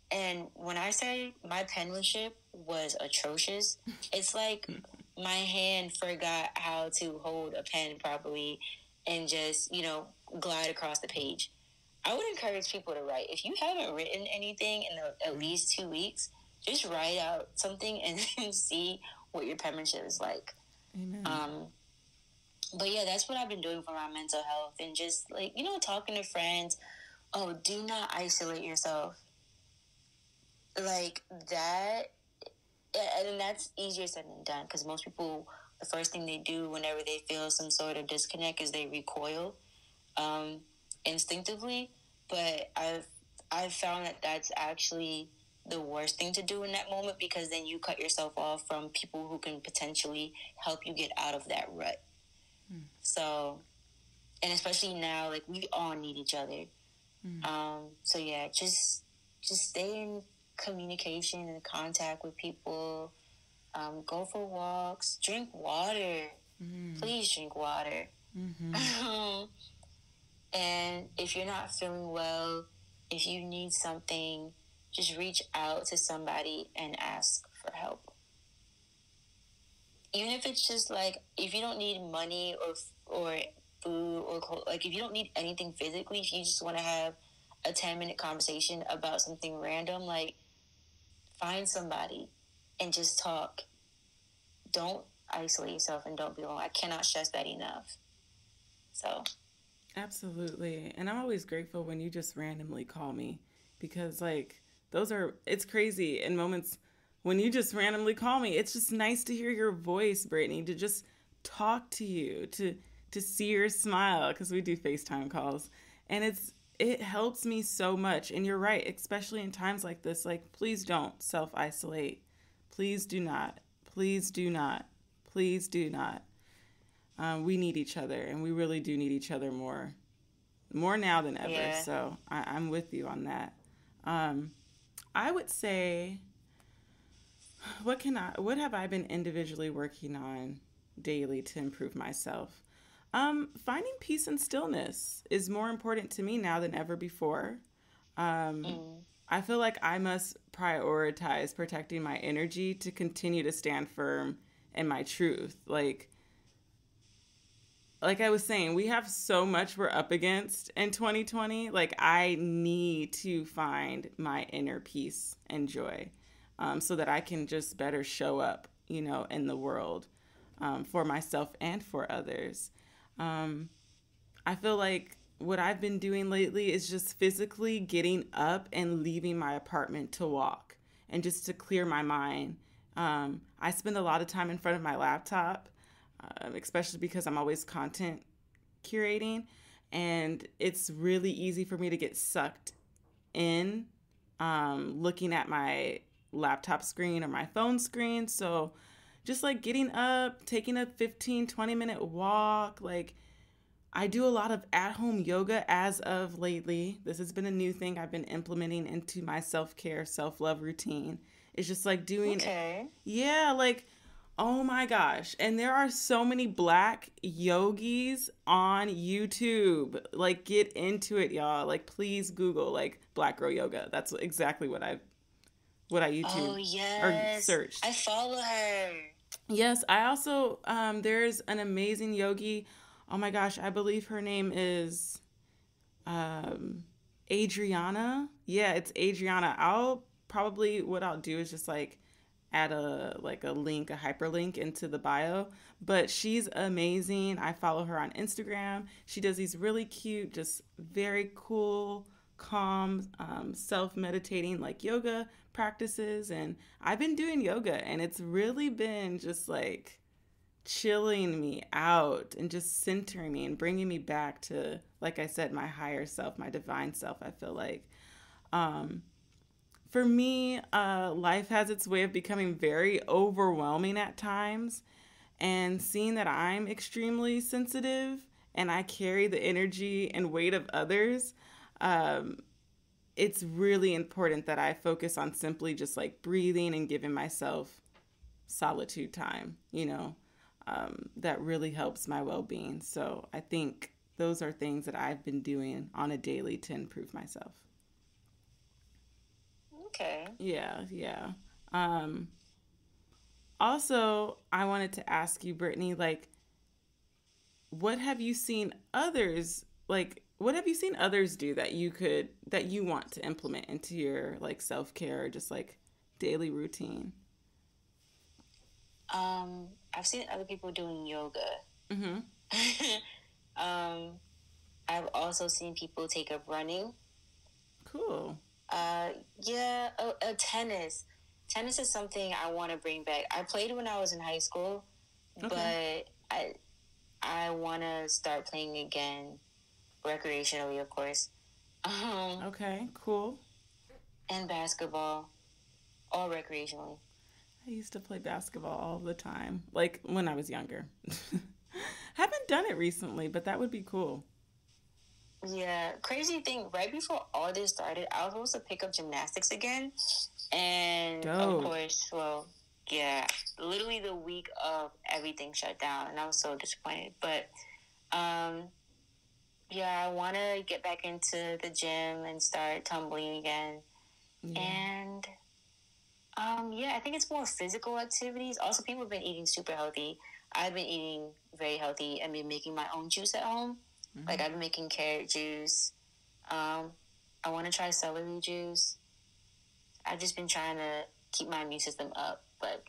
and when I say my penmanship was atrocious, it's like my hand forgot how to hold a pen properly and just, glide across the page. I would encourage people to write. If you haven't written anything in at least 2 weeks, just write out something and see what your penmanship is like. Amen. But yeah, that's what I've been doing for my mental health, and just like, talking to friends. Oh, do not isolate yourself. Like that, and that's easier said than done, because most people, the first thing they do whenever they feel some sort of disconnect is they recoil instinctively. But I've found that that's actually the worst thing to do in that moment, because then you cut yourself off from people who can potentially help you get out of that rut. So, and especially now, like, we all need each other. So yeah, just stay in communication and contact with people. Go for walks. Drink water. Please drink water. And if you're not feeling well, if you need something, just reach out to somebody and ask for help. Even if it's just like, if you don't need money or food or clothes, like if you don't need anything physically, if you just want to have a 10-minute conversation about something random, like, find somebody and just talk. Don't isolate yourself and don't be alone. I cannot stress that enough. So. Absolutely. And I'm always grateful when you just randomly call me, because like it's crazy in moments when you just randomly call me. It's just nice to hear your voice, Brittney, to just talk to you, to see your smile, because we do FaceTime calls. And it helps me so much. And you're right, especially in times like this, like, please don't self-isolate. Please do not. Please do not. Please do not. We need each other, and we really do need each other more now than ever. Yeah. So I'm with you on that. I would say, what have I been individually working on daily to improve myself? Finding peace and stillness is more important to me now than ever before. I feel like I must prioritize protecting my energy to continue to stand firm in my truth. Like I was saying, we have so much we're up against in 2020. Like, I need to find my inner peace and joy, so that I can just better show up, in the world, for myself and for others. I feel like what I've been doing lately is just physically getting up and leaving my apartment to walk and just to clear my mind. I spend a lot of time in front of my laptop, especially because I'm always content curating, and it's really easy for me to get sucked in, looking at my laptop screen or my phone screen. So just like getting up, taking a 15-20 minute walk. Like, I do a lot of at-home yoga as of lately. This has been a new thing I've been implementing into my self-care, self-love routine. It's just like doing it. Yeah, like, oh my gosh. And there are so many Black yogis on YouTube. Like, get into it, y'all. Like, please Google, like, Black Girl Yoga. That's exactly what I YouTube or searched. I follow her. Yes, I also, there's an amazing yogi. Oh my gosh, I believe her name is Adriana. Yeah, it's Adriana. What I'll do is just like add a link, a hyperlink into the bio. But she's amazing. I follow her on Instagram. She does these really cute, just very cool, calm, self-meditating like yoga practices. And I've been doing yoga, and it's really been just like chilling me out and just centering me and bringing me back to, like I said, my higher self, my divine self. I feel like for me, life has its way of becoming very overwhelming at times, and seeing that I'm extremely sensitive and I carry the energy and weight of others, it's really important that I focus on simply just like breathing and giving myself solitude time, that really helps my well being. So I think those are things that I've been doing on a daily to improve myself. Okay. Yeah, yeah. Um, Also, I wanted to ask you, Brittney, like, what have you seen others what have you seen others do that you want to implement into your like self-care or just like daily routine? I've seen other people doing yoga. Mm-hmm. um, I've also seen people take up running. Cool. Yeah, tennis. Tennis is something I want to bring back. I played when I was in high school, Okay. but I want to start playing again, recreationally, of course. Um, Okay, cool. and basketball, all recreationally. I used to play basketball all the time, like when I was younger. Haven't done it recently, but that would be cool. Yeah, crazy thing. Right before all this started, I was supposed to pick up gymnastics again, and of Dope. course, well, yeah, literally the week of everything shut down, and I was so disappointed. But um, yeah, I want to get back into the gym and start tumbling again, Yeah. and yeah, I think it's more physical activities. Also, people have been eating super healthy. I've been eating very healthy and been making my own juice at home. Mm-hmm. Like I've been making carrot juice. Um, I want to try celery juice. I've just been trying to keep my immune system up. But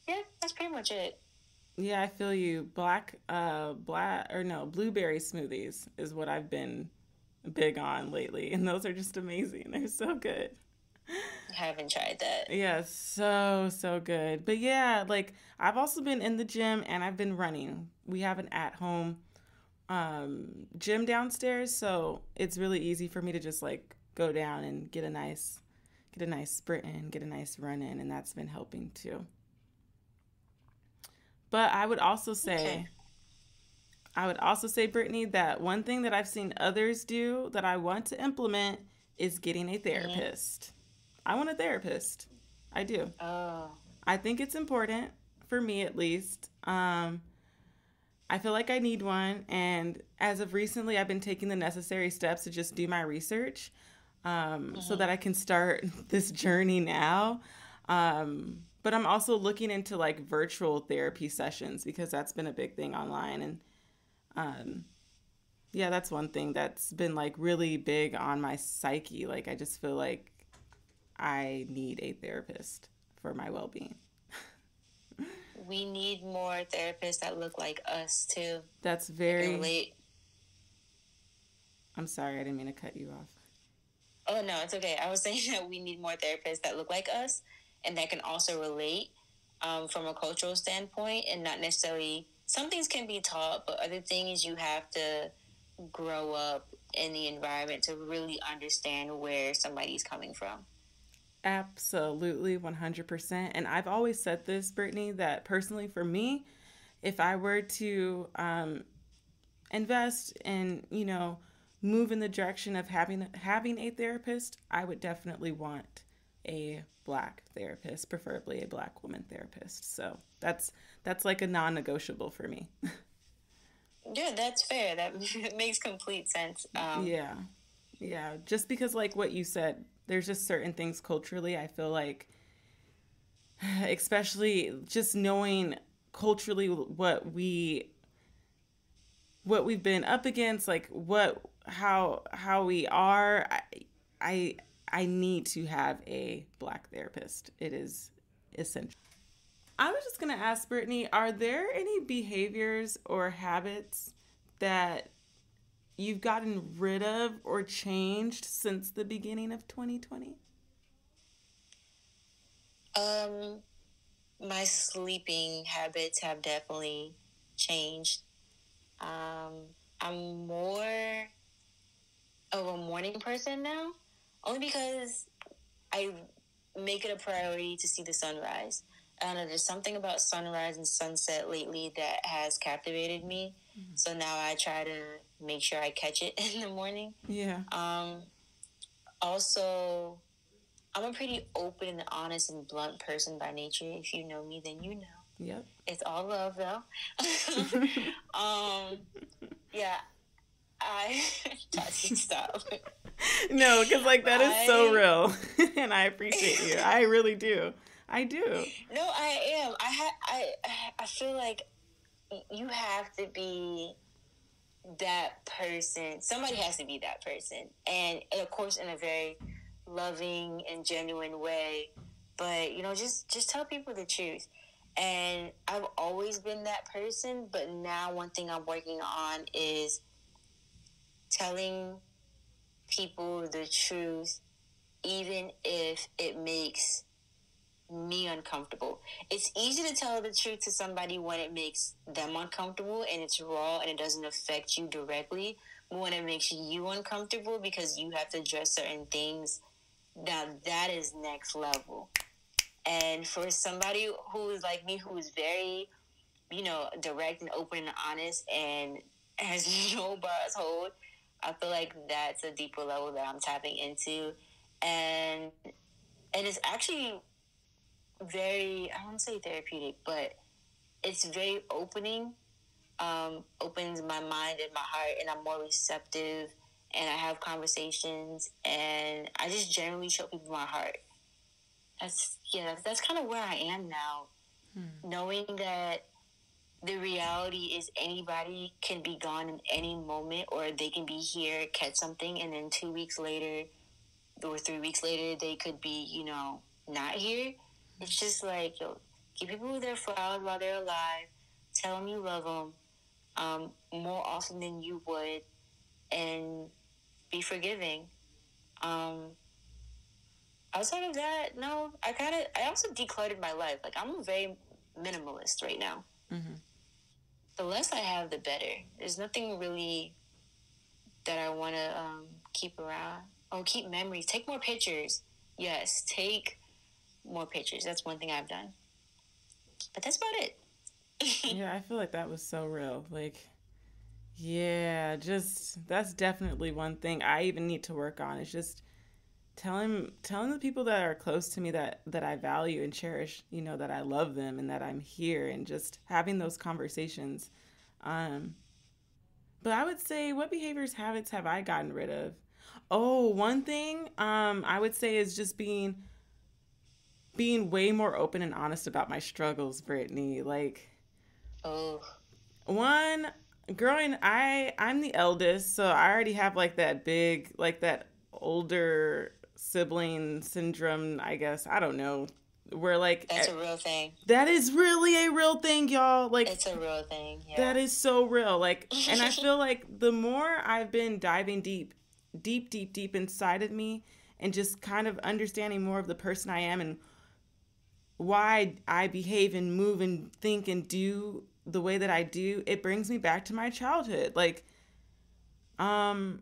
yeah, that's pretty much it. Yeah, I feel you. Black or no, blueberry smoothies is what I've been big on lately, and those are just amazing. They're so good. I haven't tried that. Yeah, so good. But yeah, like I've also been in the gym and I've been running. We have an at-home gym downstairs, so it's really easy for me to just like go down and get a nice sprint in, get a nice run in, and that's been helping too. But Okay. I would also say, Brittany, that one thing that I've seen others do that I want to implement is getting a Mm-hmm. therapist. I want a therapist. I do. Oh, I think it's important for me at least. I feel like I need one, and as of recently, I've been taking the necessary steps to just do my research, so mm-hmm. that I can start this journey now. But I'm also looking into like virtual therapy sessions because that's been a big thing online, and um, yeah, that's one thing that's been like really big on my psyche. Like I just feel like I need a therapist for my well-being. We need more therapists that look like us too. That's That can very. relate. I'm sorry, I didn't mean to cut you off. Oh no, it's okay. I was saying that we need more therapists that look like us and that can also relate from a cultural standpoint, and not necessarily. Some things can be taught, but other things you have to grow up in the environment to really understand where somebody's coming from. Absolutely, 100%. And I've always said this, Brittany, that personally for me, if I were to invest and, move in the direction of having a therapist, I would definitely want a black therapist, preferably a black woman therapist. So that's like a non-negotiable for me. Yeah, that's fair. That makes complete sense. Yeah. Yeah, just because like what you said, there's just certain things culturally I feel like, especially just knowing culturally what we've been up against, like how we are, I I need to have a black therapist. It is essential. I was just going to ask Brittany, are there any behaviors or habits that you've gotten rid of or changed since the beginning of 2020? Um, my sleeping habits have definitely changed. I'm more of a morning person now, only because I make it a priority to see the sunrise. I don't know, there's something about sunrise and sunset lately that has captivated me. So now I try to make sure I catch it in the morning. Yeah. Um, Also, I'm a pretty open and honest and blunt person by nature. If you know me, then you know. Yep. It's all love, though. Yeah, I Tati, stop. No, because like that is so I real, and I appreciate you. I really do. I do. No, I am. I feel like you have to be that person. Somebody has to be that person, and of course, in a very loving and genuine way. But just tell people the truth. And I've always been that person, but now one thing I'm working on is telling people the truth, even if it makes me uncomfortable. It's easy to tell the truth to somebody when it makes them uncomfortable and it's raw and it doesn't affect you directly. But when it makes you uncomfortable because you have to address certain things, now that is next level. And for somebody who is like me, who is very, direct and open and honest and has no bars hold, I feel like that's a deeper level that I'm tapping into. And it's actually very, I won't say therapeutic, but it's very opening. Opens my mind and my heart, and I'm more receptive, and I have conversations, and I just generally show people my heart. That's kind of where I am now, knowing that the reality is anybody can be gone in any moment, or they can be here, catch something, and then 2 weeks later or 3 weeks later they could be, not here. It's just like, give people their flowers while they're alive. Tell them you love them more often than you would, and be forgiving. Outside of that, no. I also decluttered my life. Like, I'm a very minimalist right now. Mm-hmm. The less I have, the better. There's nothing really that I want to keep around. Oh, keep memories. Take more pictures. Yes, take more pictures. That's one thing I've done. But that's about it. Yeah, I feel like that was so real. Like, yeah, just that's definitely one thing I even need to work on. Is just telling the people that are close to me that I value and cherish, that I love them and that I'm here, and just having those conversations. But I would say, what behaviors, habits have I gotten rid of? Oh, one thing I would say is just being way more open and honest about my struggles, Brittney. Like, Oh, one, I'm the eldest, so I already have like that big, like that older sibling syndrome, I guess. I don't know. Where like that's a real thing. that is really a real thing, y'all. Like, It's a real thing. Yeah. that is so real. Like, and I feel like the more I've been diving deep inside of me, and just kind of understanding more of the person I am and why I behave and move and think and do the way that I do, it brings me back to my childhood. Like, I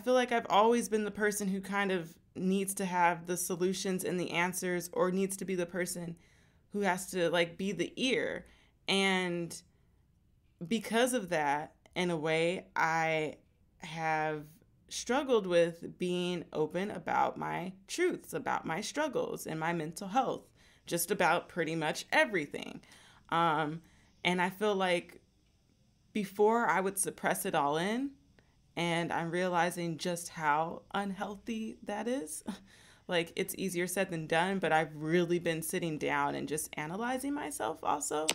feel like I've always been the person who kind of needs to have the solutions and the answers, or needs to be the person who has to like be the ear. And because of that, in a way, I have struggled with being open about my truths, about my struggles and my mental health, just about pretty much everything. And I feel like before I would suppress it all in, and I'm realizing just how unhealthy that is. Like, it's easier said than done, but I've really been sitting down and just analyzing myself also.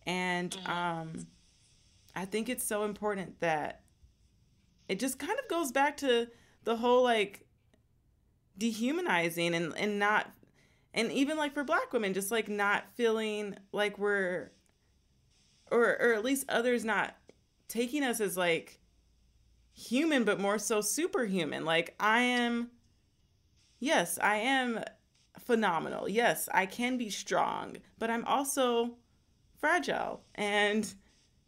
And I think it's so important that it just kind of goes back to the whole like dehumanizing and not, and even like for Black women, just like not feeling like we're, or at least others not taking us as like human, but more so superhuman. Like, yes, I am phenomenal. Yes, I can be strong, but I'm also fragile and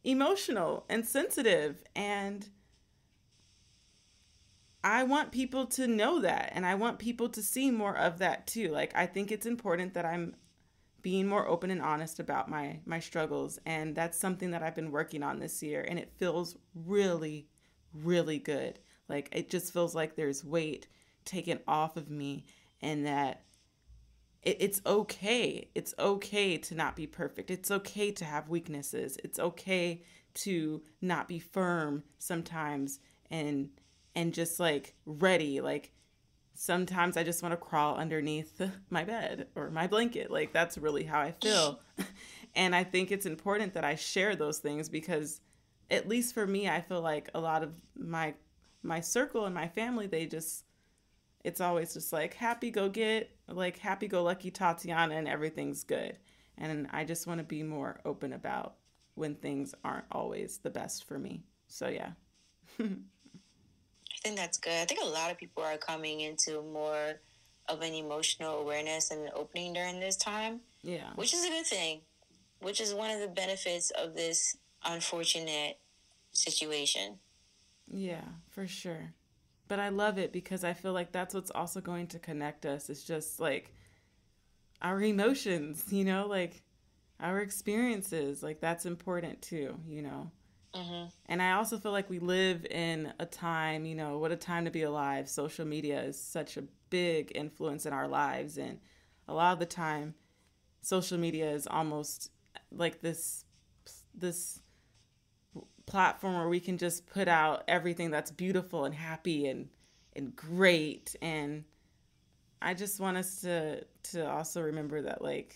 emotional and sensitive. And I want people to know that, and I want people to see more of that too. Like, I think it's important that I'm being more open and honest about my struggles, and that's something that I've been working on this year, and it feels really, really good. Like, it just feels like there's weight taken off of me, and that it's okay. It's okay to not be perfect. It's okay to have weaknesses. It's okay to not be firm sometimes, and just like ready. Like sometimes I just want to crawl underneath my bed or my blanket. Like that's really how I feel. And I think it's important that I share those things because at least for me, I feel like a lot of my circle and my family, they just, it's always just like happy go get, like happy go lucky Tatiana, and everything's good. And I just want to be more open about when things aren't always the best for me. So yeah. I think that's good. I think a lot of people are coming into more of an emotional awareness and an opening during this time. Yeah. Which is a good thing. Which is one of the benefits of this unfortunate situation. Yeah, for sure. But I love it because I feel like that's what's also going to connect us. It's just like our emotions, like our experiences. Like that's important too. Mm-hmm. And I also feel like we live in a time, what a time to be alive. Social media is such a big influence in our lives. And a lot of the time, social media is almost like this platform where we can just put out everything that's beautiful and happy and great. And I just want us to also remember that like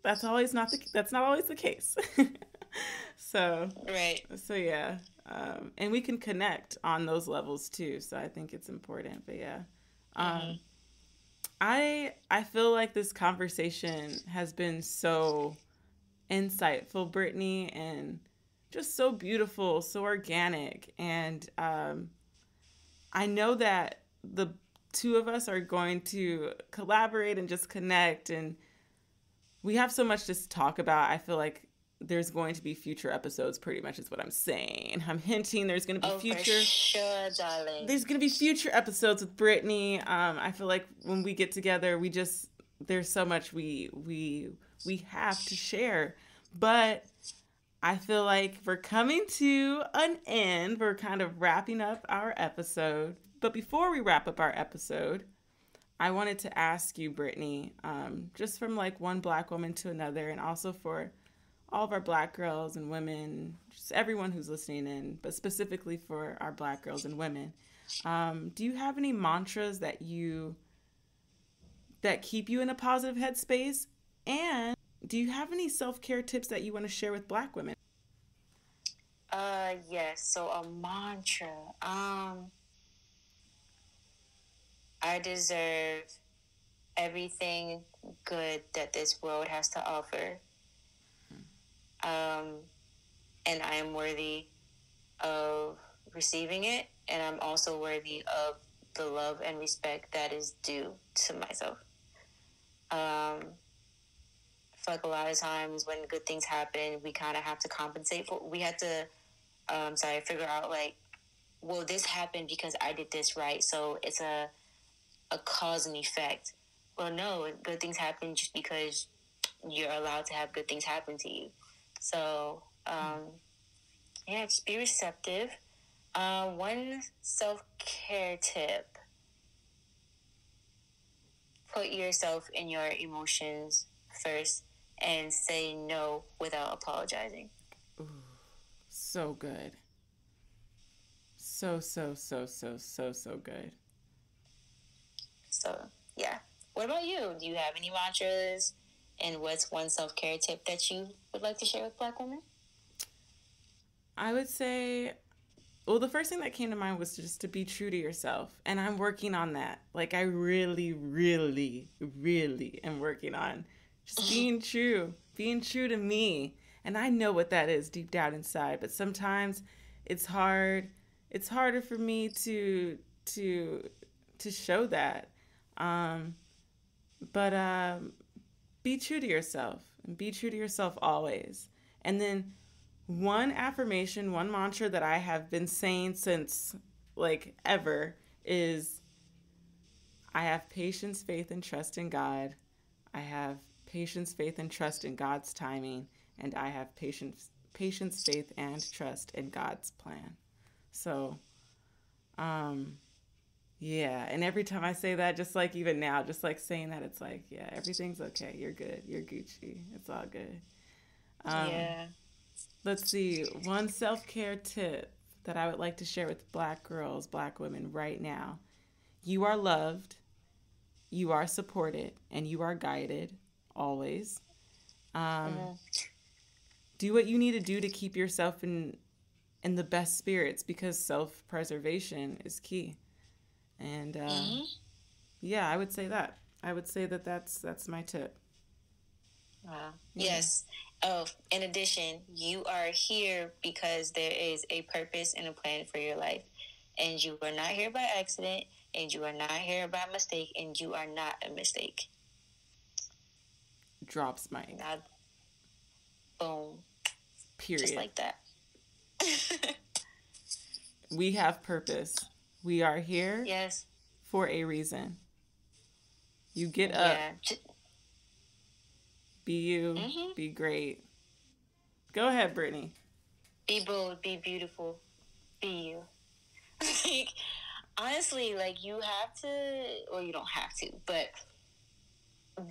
that's not always the case. so Right. so yeah. And we can connect on those levels too. So I think it's important. But yeah. Mm-hmm. I feel like this conversation has been so insightful, Brittney, and just so beautiful, so organic. And I know that the two of us are going to collaborate and just connect. And we have so much to talk about. I feel like there's going to be future episodes, pretty much is what I'm saying. I'm hinting there's going to be future. For sure, darling. There's going to be future episodes with Brittney. I feel like when we get together, there's so much we have to share. But I feel like we're coming to an end. We're kind of wrapping up our episode. But before we wrap up our episode, I wanted to ask you, Brittney, just from like one Black woman to another, and also for all of our Black girls and women, just everyone who's listening in, but specifically for our Black girls and women, do you have any mantras that keep you in a positive headspace? And do you have any self-care tips that you want to share with Black women? Yes. So a mantra. I deserve everything good that this world has to offer. And I am worthy of receiving it, and I'm also worthy of the love and respect that is due to myself. I feel like a lot of times when good things happen, we kind of have to compensate for. We have to, figure out like, well, this happened because I did this right, so it's a cause and effect. Well, no, good things happen just because you're allowed to have good things happen to you. So, just be receptive. One self-care tip: put yourself in your emotions first and say no without apologizing. Ooh, so good. So good. So, yeah. What about you? Do you have any mantras? And what's one self-care tip that you would like to share with Black women? I would say, well, the first thing that came to mind was just to be true to yourself. And I'm working on that. Like, I really, really, really am working on just being true to me. And I know what that is deep down inside. But sometimes it's hard. It's harder for me to show that. But be true to yourself, and be true to yourself always. And then one affirmation, one mantra that I have been saying since like ever is I have patience, faith, and trust in God. I have patience, faith, and trust in God's timing. And I have patience, faith, and trust in God's plan. So, Yeah, and every time I say that, just like even now, just like saying that, it's like, yeah, everything's okay. You're good. You're Gucci. It's all good. Um, Yeah. let's see. One self care tip that I would like to share with Black girls, Black women right now. You are loved, you are supported, and you are guided always. Um, Mm-hmm. do what you need to do to keep yourself in the best spirits because self preservation is key. And Mm-hmm. yeah, I would say that. I would say that that's my tip. Wow. Yeah. Yes. Oh, in addition, you are here because there is a purpose and a plan for your life. And you are not here by accident, and you are not here by mistake, and you are not a mistake. Drops mic. Now, boom. Just Period. like that. We have purpose. We are here Yes. for a reason. You get up, Yeah. be you, Mm-hmm. be great. Go ahead, Brittney. Be bold, be beautiful, be you. Like, honestly, like, you have to, or you don't have to, but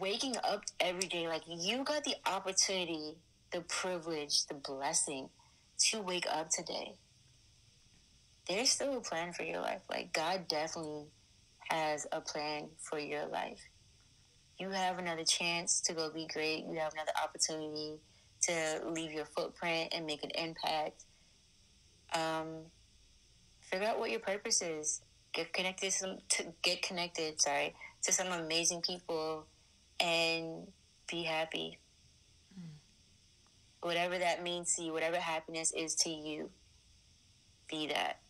waking up every day, like, you got the opportunity, the privilege, the blessing to wake up today. There's still a plan for your life. Like, God definitely has a plan for your life. You have another chance to go be great. You have another opportunity to leave your footprint and make an impact. Figure out what your purpose is. Get connected. Sorry, to some amazing people, and be happy. Whatever that means to you, whatever happiness is to you, be that.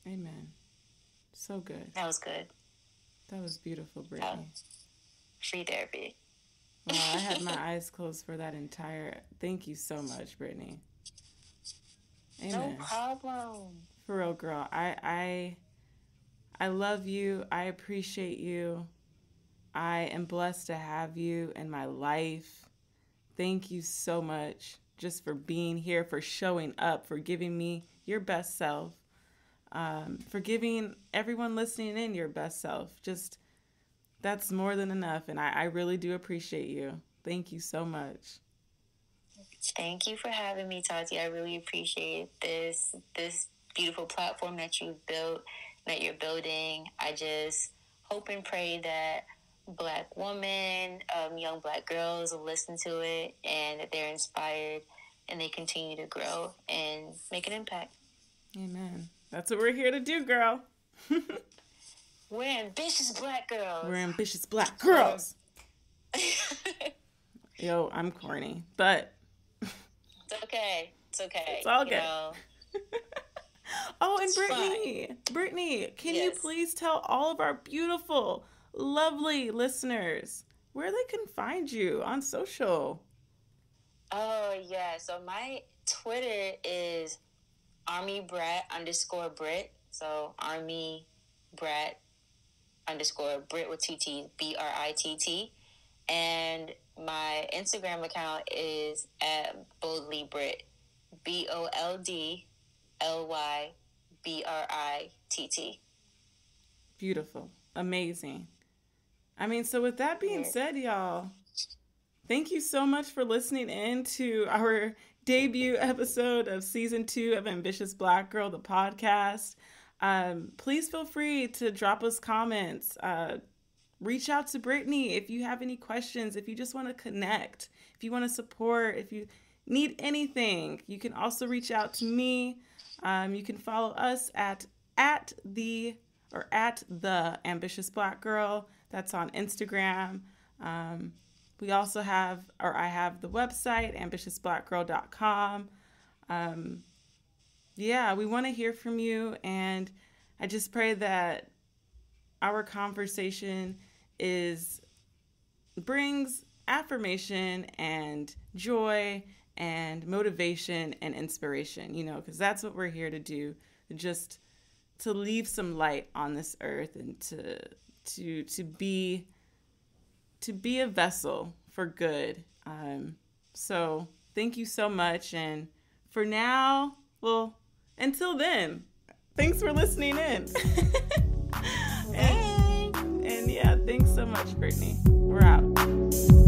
Amen. So good. That was good. That was beautiful, Brittney. Free therapy. Wow, I had my eyes closed for that entire. Thank you so much, Brittney. No Amen. problem. For real, girl. I love you. I appreciate you. I am blessed to have you in my life. Thank you so much just for being here, for showing up, for giving me your best self, for giving everyone listening in your best self. Just that's more than enough. And I really do appreciate you. Thank you so much. Thank you for having me, Tati. I really appreciate this beautiful platform that you've built, that you're building. I just hope and pray that Black women, young Black girls will listen to it and that they're inspired and they continue to grow and make an impact. Amen. That's what we're here to do, girl. We're ambitious Black girls. We're ambitious Black girls. Yo, I'm corny, but It's okay. It's okay. it's all you good. know. Oh, and Brittney, can you Yes. please tell all of our beautiful, lovely listeners where they can find you on social? Oh, yeah. So my Twitter is ArmyBrat_Brit. So ArmyBrat_Brit with 2 T's, BRITT. And my Instagram account is at BoldlyBrit, BoldlyBritt. Beautiful. Amazing. I mean, so with that being Yes. said, y'all, thank you so much for listening in to our debut episode of season 2 of Ambitious Black Girl, the podcast. Please feel free to drop us comments. Reach out to Brittney if you have any questions, if you just want to connect, if you want to support, if you need anything. You can also reach out to me. You can follow us at the Ambitious Black Girl. That's on Instagram. We also have, or I have the website, ambitiousblackgirl.com. Yeah, we want to hear from you, and I just pray that our conversation brings affirmation and joy and motivation and inspiration, because that's what we're here to do, just to leave some light on this earth and to be a vessel for good. So thank you so much, and for now, well, until then, thanks for listening in. And yeah, thanks so much, Brittney. We're out.